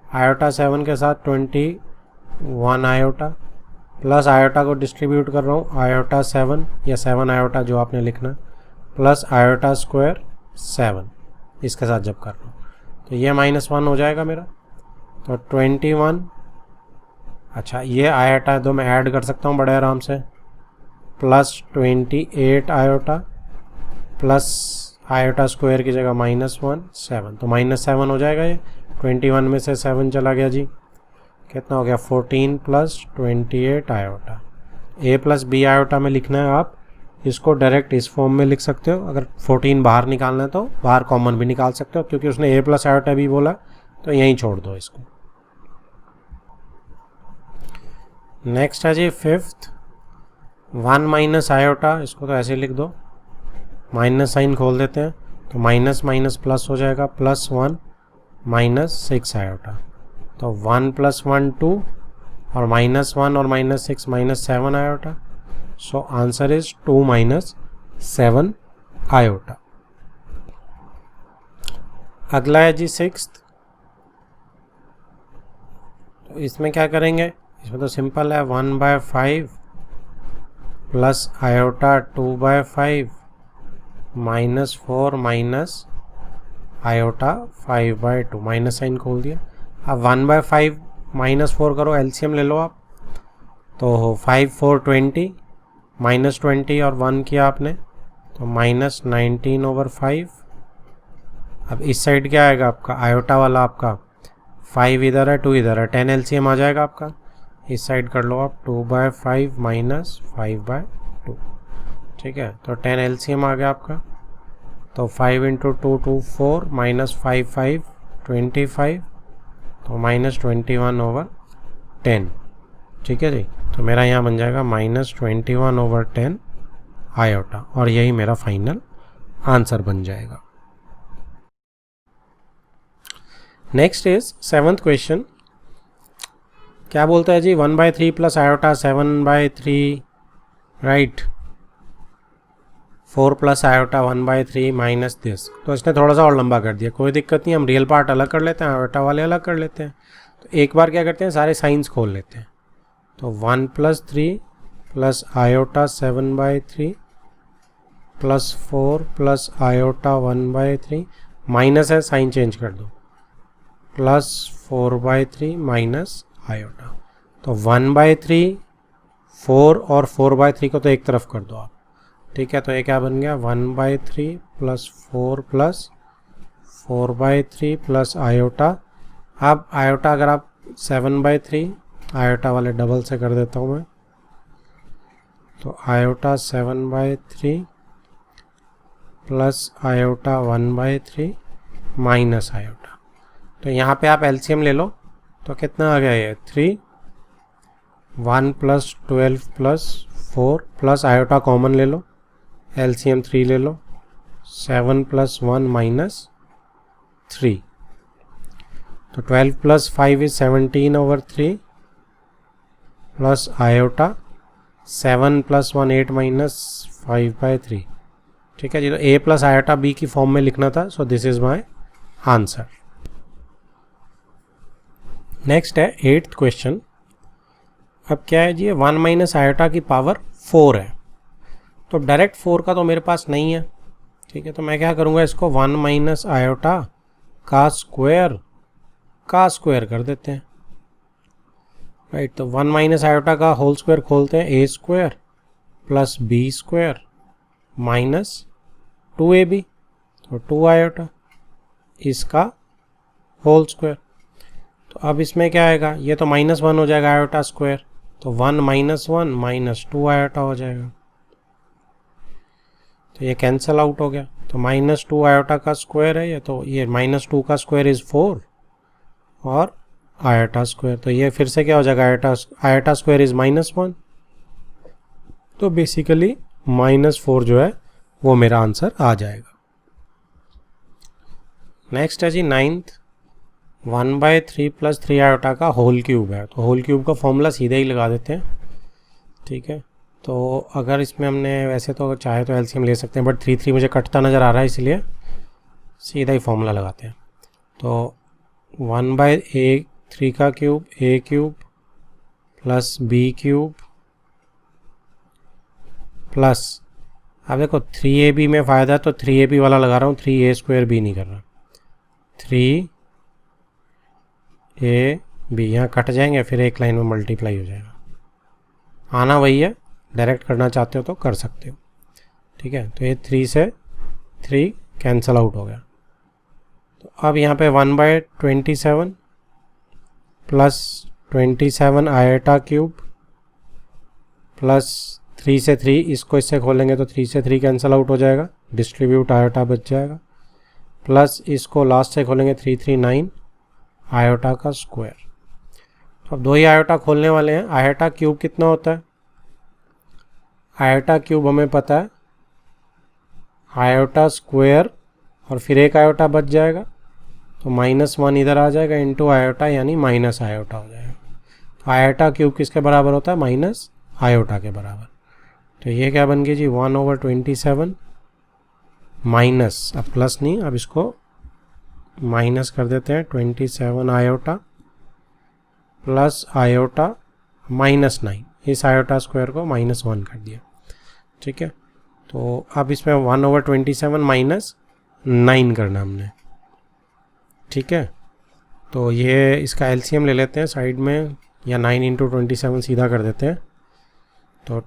आयोटा 7 के साथ 21 आयोटा, प्लस आयोटा को डिस्ट्रीब्यूट कर रहा हूँ आयोटा 7 या 7 आयोटा जो आपने लिखना, प्लस आयोटा स्क्वायर 7 इसके साथ जब कर रहा हूँ, तो ये -1 हो जाएगा मेरा, तो 21। अच्छा ये आयोटा दो मैं ऐड कर सकता हूँ बड़े आराम से, +28 आयोटा प्लस आयोटा स्क्वायर की जगह -1 7, तो -7 हो जाएगा ये, 21 में से 7 चला गया जी, कितना हो गया 14 + 28 आयोटा। a + b आयोटा में लिखना है, आप इसको डायरेक्ट इस फॉर्म में लिख सकते हो, अगर 14 बाहर निकालना है तो बाहर कॉमन भी निकाल सकते हो, क्योंकि उसने a + आयोटा भी बोला तो यहीं छोड़ दो इसको। नेक्स्ट है जी फिफ्थ 1 - आयोटा, इसको तो ऐसे लिख दो, माइनस साइन खोल देते हैं, तो माइनस माइनस प्लस हो जाएगा, +1 -6 आयोटा, तो 1 + 1 2, और -1 और -6 -7 iota, so answer is 2 - 7 iota. अगला है जी सिक्स्थ, तो इसमें क्या करेंगे, इसमें तो सिंपल है, 1/5 plus iota 2/5 -4 minus iota 5/2, minus sign खोल दिया। अब 1/5 -4 करो, एलसीएम ले लो आप, तो 5 4 20, -20 और 1 किया आपने, तो -19/5। अब इस साइड क्या आएगा आपका, आयोटा वाला आपका 5 इधर है 2 इधर है, 10 एलसीएम आ जाएगा आपका, इस साइड कर लो आप, 2/5 -5/2, ठीक है, तो 10 एलसीएम आ गया आपका, तो 5 × 2 2 4 -5 5 25, तो -21/10, ठीक है जी। तो मेरा यहाँ बन जाएगा -21/10 आयोटा, और यही मेरा फाइनल आंसर बन जाएगा। नेक्स्ट इज 7th क्वेश्चन, क्या बोलता है जी, 1/3 + iota 7/3, right, 4 + iota 1/3 minus this, तो इसने थोड़ा सा और लंबा कर दिया, कोई दिक्कत नहीं, हम रियल पार्ट अलग कर लेते हैं, आयोटा वाले अलग कर लेते हैं। तो एक बार क्या करते हैं, सारे साइंस खोल लेते हैं। तो 1 + 3 plus iota 7/3 plus 4 plus iota 1/3 minus है, साइन चेंज कर दो, प्लस 4/3 माइनस आयोटा। तो 1/3, 4 और 4/3 को तो एक तरफ कर दो आप, ठीक है। तो ये क्या बन गया, 1/3 प्लस 4 प्लस 4/3 प्लस आयोटा। अब आयोटा अगर आप 7/3 आयोटा वाले डबल से कर देता हूँ मैं, तो iota 7/3 plus iota 1/3 minus iota. तो यहाँ पे आप एलसीएम ले लो, तो कितना आ गया ये 3, 1 + 12 प्लस 4 प्लस आयोटा कॉमन ले लो, एलसीएम 3 ले लो, 7 + 1 माइनस 3। तो 12 + 5 इज 17/3 प्लस आयोटा 7 + 1 8 माइनस 5/3, ठीक है जी। तो a प्लस आयोटा b की फॉर्म में लिखना था, so this is my answer. Next है 8th क्वेश्चन। अब क्या है जी, 1 माइनस आयोटा की पावर 4 है, तो डायरेक्ट 4 का तो मेरे पास नहीं है, ठीक है। तो मैं क्या करूँगा, इसको 1 माइनस आयोटा का स्क्वायर कर देते हैं, राइट। तो 1 माइनस आयोटा का होल स्क्वायर खोलते हैं, a square plus b square minus 2ab, तो 2 आयोटा इसका होल स्क्वायर। तो अब इसमें क्या आएगा, ये तो -1 हो जाएगा आयोटा स्क्वायर, तो 1 - 1 माइनस 2 आयोटा हो जाएगा, तो ये कैंसिल आउट हो गया। तो -2 आयोटा का स्क्वायर है ये, तो ये -2 का स्क्वायर इज 4 और आयोटा स्क्वायर, तो ये फिर से क्या हो जाएगा, आयोटा स्क्वायर इज -1, तो बेसिकली -4 जो है वो मेरा आंसर आ जाएगा। नेक्स्ट है जी 9th, 1/3 प्लस 3 आयोटा का होल क्यूब है, तो होल क्यूब का फॉर्मूला सीधे ही लगा देते हैं, ठीक है। तो अगर इसमें हमने वैसे तो चाहे तो एलसीएम ले सकते हैं, बट 3 मुझे कटता नज़र आ रहा है, इसलिए सीधा ही फॉर्मूला लगाते हैं। तो 1/3 का cube a cube plus b cube plus, अब देखो 3ab में फ़ायदा है तो 3ab वाला लगा रहा हूँ, 3a स्क्वायर b नहीं कर रहा, 3ab यहाँ कट जाएंगे, फिर एक लाइन में मल्टीप्लाई हो जाएगा। आना वही है, डायरेक्ट करना चाहते हो तो कर सकते हो, ठीक है। तो ये 3 से 3 कैंसिल आउट हो गया। तो अब यहाँ पे 1/27 प्लस 27 आयोटा क्यूब प्लस 3 से 3, इसको इससे खोलेंगे तो 3 से 3 कैंसिल आउट हो जाएगा, डिस्ट्रीब्यूट आयोटा बच जाएगा, प्लस इसको लास्ट से खोलेंगे 339 आयोटा का स्क्वायर। तो अब 2 ही आयोटा खोलने वाले हैं। आयोटा क्यूब कितना होता है, आयोटा क्यूब हमें पता है आयोटा स्क्वायर और फिर एक आयोटा बच जाएगा, तो -1 इधर आ जाएगा इंटू आयोटा, यानी माइनस आयोटा हो जाएगा। तो आयोटा क्यूब किसके बराबर होता है, माइनस आयोटा के बराबर। तो ये क्या बन गया जी, 1/27 माइनस, अब प्लस नहीं, अब इसको माइनस कर देते हैं, 27 आयोटा प्लस आयोटा -9, इस आयोटा स्क्वायर को -1 कर दिया, ठीक है। तो अब इसमें 1/27 माइनस 9 करना हमने, ठीक है। तो ये इसका एलसीएम ले लेते हैं साइड में, या 9 × 27 सीधा कर देते हैं। तो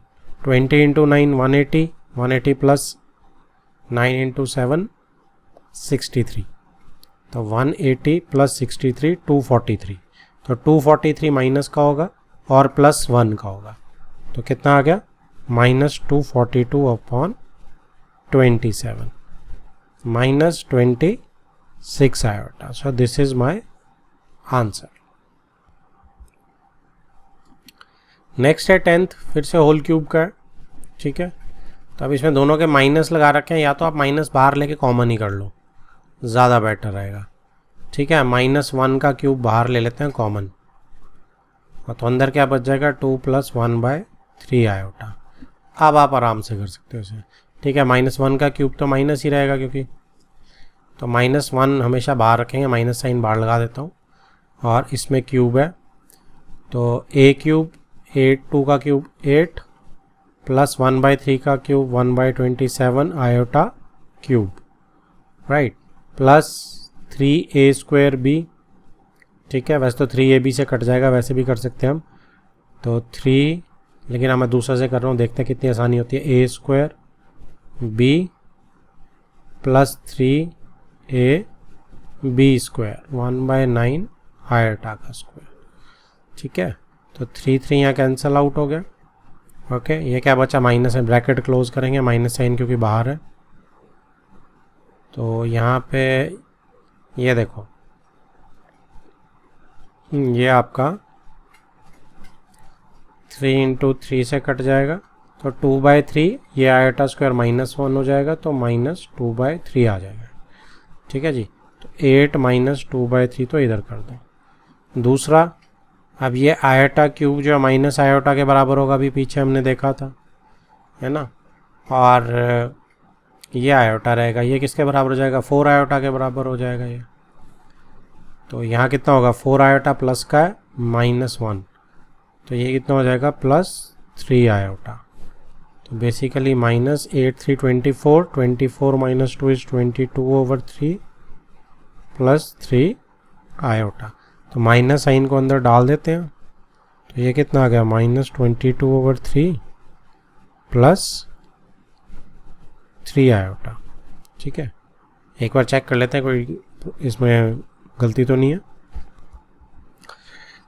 20 × 9 180, 180 प्लस 9 × 7 63, तो 180 प्लस 63 243, तो 243 माइनस का होगा और प्लस 1 का होगा, तो कितना आ गया, -242/27 -26 iota. So this is my answer. Next है 10th, फिर से होल क्यूब का है, ठीक है। तो अब इसमें दोनों के माइनस लगा रखे हैं, या तो आप माइनस बाहर लेके कॉमन ही कर लो, ज़्यादा बेटर रहेगा, ठीक है। -1 का क्यूब बाहर ले लेते हैं कॉमन, और तो अंदर क्या बच जाएगा, 2 + 1/3 आयोटा। अब आप आराम से कर सकते हो इसे, ठीक है। -1 का क्यूब तो माइनस ही रहेगा, क्योंकि तो -1 हमेशा बाहर रखेंगे, माइनस साइन बाहर लगा देता हूँ, और इसमें क्यूब है, तो ए क्यूब 8, 2 का क्यूब 8 प्लस 1/3 का cube 1/27 iota cube, right, plus 3a² ठीक है। वैसे तो 3ab से कट जाएगा, वैसे भी कर सकते हैं हम, तो 3, लेकिन मैं दूसरा से कर रहा हूँ, देखते हैं कितनी आसानी होती है। a² b plus 3ab² 1/9 iota का स्क्वायर, ठीक है। तो 3 यहाँ कैंसिल आउट हो गया। ओके, ये क्या बचा, माइनस है, ब्रैकेट क्लोज करेंगे, माइनस साइन क्योंकि बाहर है। तो यहाँ पे ये देखो, ये आपका 3 × 3 से कट जाएगा, तो 2/3, ये आयोटा स्क्वायर -1 हो जाएगा, तो -2/3 आ जाएगा, ठीक है जी। तो 8 - 2/3 तो इधर कर दो। दूसरा, अब ये आयोटा क्यूब जो माइनस आयोटा के बराबर होगा, अभी पीछे हमने देखा था, है ना, और ये आयोटा रहेगा, ये किसके बराबर हो जाएगा, 4 आयोटा के बराबर हो जाएगा ये। तो यहाँ कितना होगा, 4 आयोटा प्लस का है -1, तो ये कितना हो जाएगा, +3 आयोटा। तो बेसिकली -8 3 24, 24 - 2 इज 22/3 प्लस 3 आयोटा। तो माइनस साइन को अंदर डाल देते हैं, तो ये कितना आ गया, -22/3 प्लस 3 आयोटा, ठीक है। एक बार चेक कर लेते हैं कोई इसमें गलती तो नहीं है।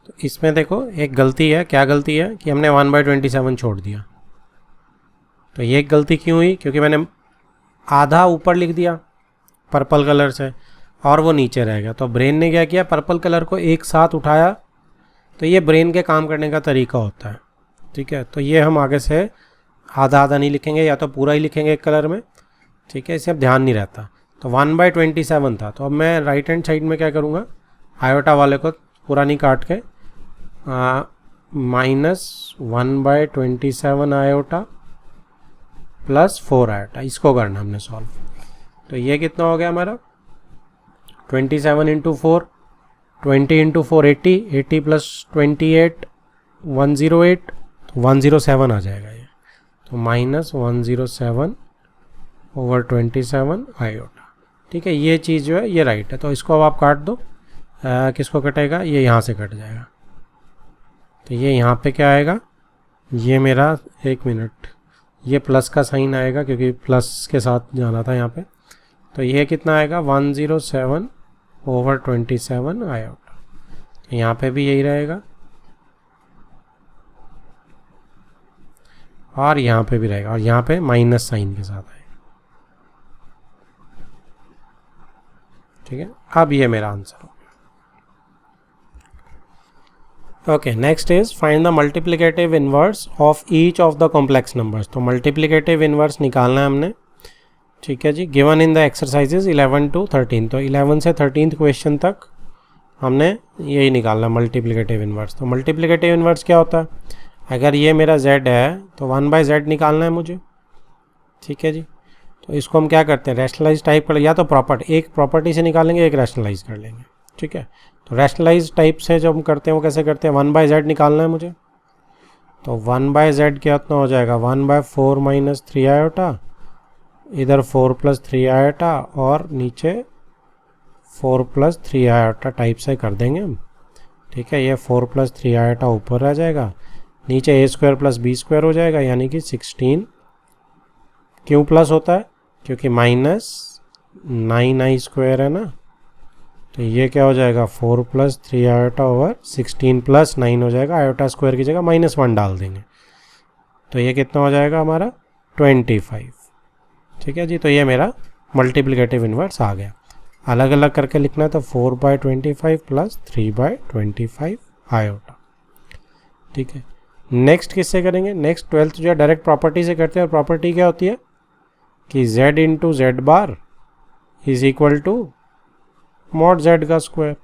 तो इसमें देखो एक गलती है, क्या गलती है कि हमने 1/27 छोड़ दिया। तो ये एक गलती क्यों हुई, क्योंकि मैंने आधा ऊपर लिख दिया पर्पल कलर से और वो नीचे रह गया। तो ब्रेन ने क्या किया, पर्पल कलर को एक साथ उठाया। तो ये ब्रेन के काम करने का तरीका होता है, ठीक है। तो ये हम आगे से आधा आधा नहीं लिखेंगे, या तो पूरा ही लिखेंगे एक कलर में, ठीक है, इसे अब ध्यान नहीं रहता। तो 1/27 था, तो अब मैं राइट हैंड साइड में क्या करूँगा, आयोटा वाले को पूरा नहीं काट के -1/27 आयोटा प्लस 4 आयोटा, इसको करना हमने सॉल्व। तो ये कितना हो गया हमारा, 27 × 4, 20 × 4 80, 80 प्लस 28 108, तो 107 आ जाएगा ये। तो -107/27 आयोटा, ठीक है। ये चीज़ जो है ये राइट है, तो इसको अब आप काट दो। किसको कटेगा, ये यहाँ से कट जाएगा। तो ये यहाँ पे क्या आएगा, ये मेरा, एक मिनट, ये प्लस का साइन आएगा क्योंकि प्लस के साथ जाना था यहाँ पे। तो ये कितना आएगा, 107/27 आयोटा। तो यहाँ पे भी यही रहेगा और यहाँ पे भी रहेगा, और यहाँ पे माइनस साइन के साथ आएगा, ठीक है। अब ये मेरा आंसर हो गया। Okay, next is find the multiplicative inverse of each of the complex numbers. तो मल्टीप्लिकेटिव इनवर्स निकालना है हमने, ठीक है जी। Given in the exercises 11 to 13, तो 11 से 13th क्वेश्चन तक हमने यही निकालना मल्टीप्लिकेटिव इनवर्स। तो मल्टीप्लिकेटिव इनवर्स क्या होता है, अगर ये मेरा z है तो 1/z निकालना है मुझे, ठीक है जी। तो इसको हम क्या करते हैं, रैशनलाइज टाइप कर, या तो प्रॉपर्टी, एक प्रॉपर्टी से निकालेंगे, एक रैशनलाइज कर लेंगे, ठीक है। तो रैशनलाइज टाइप से जो हम करते हैं वो कैसे करते हैं, 1/z निकालना है मुझे। तो 1/z क्या उतना हो जाएगा, 1/4 - 3 आयोटा, इधर 4 + 3 आयोटा, और नीचे 4 + 3 आयोटा टाइप से कर देंगे हम, ठीक है। ये 4 + 3 आयोटा ऊपर रह जाएगा, नीचे a² + b² हो जाएगा, यानी कि 16। क्यों प्लस होता है, क्योंकि -9i² है ना। तो ये क्या हो जाएगा, 4 + 3 आयोटा ओवर 16 + 9 हो जाएगा, आयोटा स्क्वायर की जगह -1 डाल देंगे। तो ये कितना हो जाएगा हमारा, 25, ठीक है जी। तो ये मेरा मल्टीप्लिकेटिव इनवर्स आ गया। अलग अलग करके लिखना है तो 4/25 प्लस 3/25 आयोटा, ठीक है। नेक्स्ट किससे करेंगे, नेक्स्ट 12th जो है डायरेक्ट प्रॉपर्टी से करते हैं। और प्रॉपर्टी क्या होती है कि z × z bar is equal to mod z का स्क्वायर,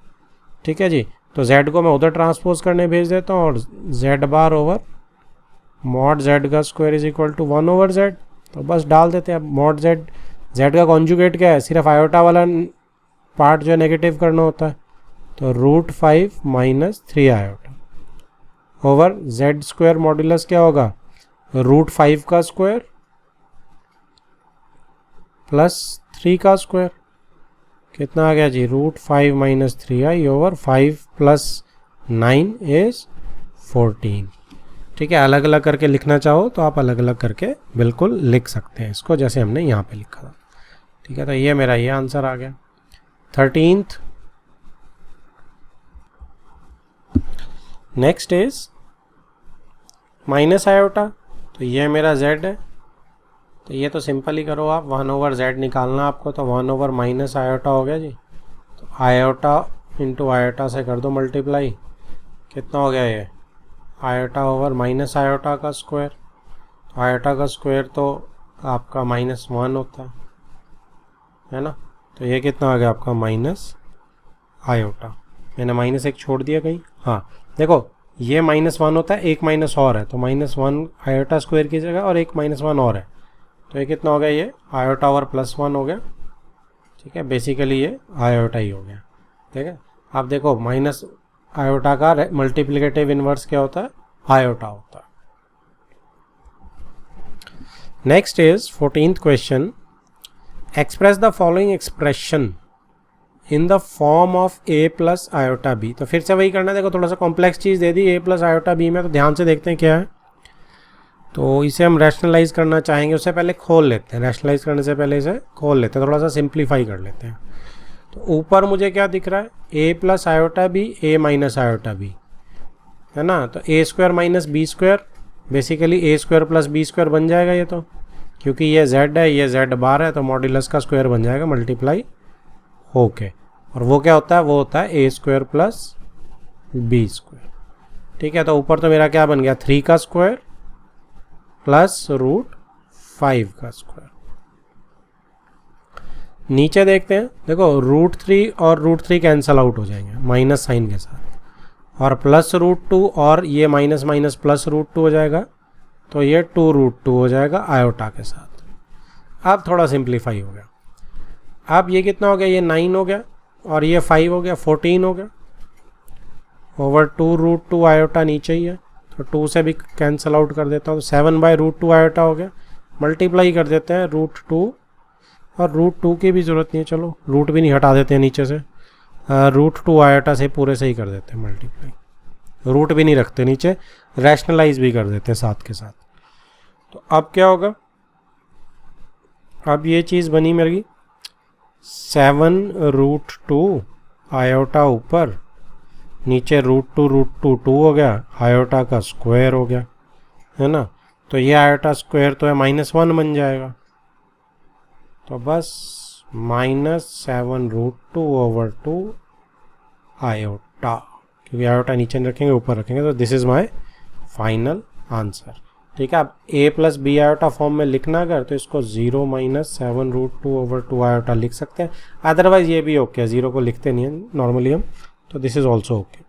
ठीक है जी। तो z को मैं उधर ट्रांसपोज करने भेज देता हूँ, और z bar over mod z का square is equal to 1/z। तो बस डाल देते हैं। अब mod z का कॉन्जुगेट क्या है, सिर्फ आयोटा वाला पार्ट जो है नेगेटिव करना होता है, तो √5 minus 3 iota over Z square modulus क्या होगा, √5 का स्क्वायर प्लस 3 का स्क्वायर, कितना आ गया जी, √5 minus 3i over 5 plus 9 is 14। ठीक है, अलग अलग करके लिखना चाहो तो आप अलग अलग करके बिल्कुल लिख सकते हैं इसको, जैसे हमने यहाँ पे लिखा था। ठीक है, तो ये मेरा ये आंसर आ गया। 13th next is minus iota, तो ये मेरा z है, तो ये तो सिंपल ही करो आप, 1/z निकालना आपको, तो 1 ओवर माइनस आयोटा हो गया जी। तो आयोटा इंटू आयोटा से कर दो मल्टीप्लाई, कितना हो गया ये, आयोटा ओवर माइनस आयोटा का स्क्वायर, आयोटा का स्क्वायर तो आपका -1 होता है ना, तो ये कितना आ गया आपका माइनस आयोटा, मैंने -1 छोड़ दिया कहीं, हाँ देखो ये -1 होता है, एक माइनस और है, तो -1 आयोटा स्क्वायर की जगह और एक -1 और है, तो ये कितना हो गया, ये आयोटा ओवर +1 हो गया। ठीक है, बेसिकली ये आयोटा ही हो गया। ठीक है, आप देखो माइनस आयोटा का मल्टीप्लिकेटिव इनवर्स क्या होता है, आयोटा होता है। Next is 14th question, express the following expression in the form of a plus iota b। तो फिर से वही करना है, देखो थोड़ा सा complex cheese they the a plus iota b में, तो ध्यान से देखते हैं क्या है। तो इसे हम रैशनलाइज करना चाहेंगे, उससे पहले खोल लेते हैं, रैशनलाइज करने से पहले इसे खोल लेते हैं, थोड़ा सा सिंप्लीफाई कर लेते हैं। तो ऊपर मुझे क्या दिख रहा है, a plus iota b a minus iota b, है ना, तो a square minus b square, basically a square plus b square बन जाएगा ये, तो क्योंकि ये z है, ये z बार है, तो मॉड्यूलस का स्क्वायर बन जाएगा मल्टीप्लाई ओके, और वो क्या होता है, वो होता है a square plus b square. ठीक है, तो ऊपर तो मेरा क्या बन गया, 3 का स्क्वायर प्लस √5 का स्क्वायर। नीचे देखते हैं, देखो √3 और √3 कैंसल आउट हो जाएंगे माइनस साइन के साथ, और प्लस √2 और ये माइनस माइनस प्लस √2 हो जाएगा, तो ये 2√2 हो जाएगा आयोटा के साथ। अब थोड़ा सिंप्लीफाई हो गया, अब ये कितना हो गया, ये 9 हो गया और ये 5 हो गया, 14 हो गया ओवर 2√2 आयोटा नीचे ही है, तो 2 से भी कैंसल आउट कर देता हूँ, तो 7/√2 आयोटा हो गया, मल्टीप्लाई कर देते हैं √2, और √2 की भी ज़रूरत नहीं है, चलो रूट भी नहीं हटा देते हैं नीचे से, √2 आयोटा से पूरे से ही कर देते हैं मल्टीप्लाई, रूट भी नहीं रखते नीचे, रैशनलाइज भी कर देते हैं साथ के साथ। तो अब क्या होगा, अब ये चीज़ बनी मेरी 7√2 आयोटा ऊपर, नीचे √2 2 हो गया, आयोटा का स्क्वायर हो गया, है ना, तो ये आयोटा स्क्वायर तो है -1 बन जाएगा, तो बस -7√2 ओवर 2 आयोटा, क्योंकि आयोटा नीचे रखेंगे ऊपर रखेंगे, तो this is my final answer. ठीक है, अब a plus B iota form में लिखना अगर, तो इसको 0 - 7√2 ओवर 2 आयोटा लिख सकते हैं, अदरवाइज ये भी ओके है, 0 को लिखते नहीं है नॉर्मली हम, तो दिस इज़ ऑल्सो ओके।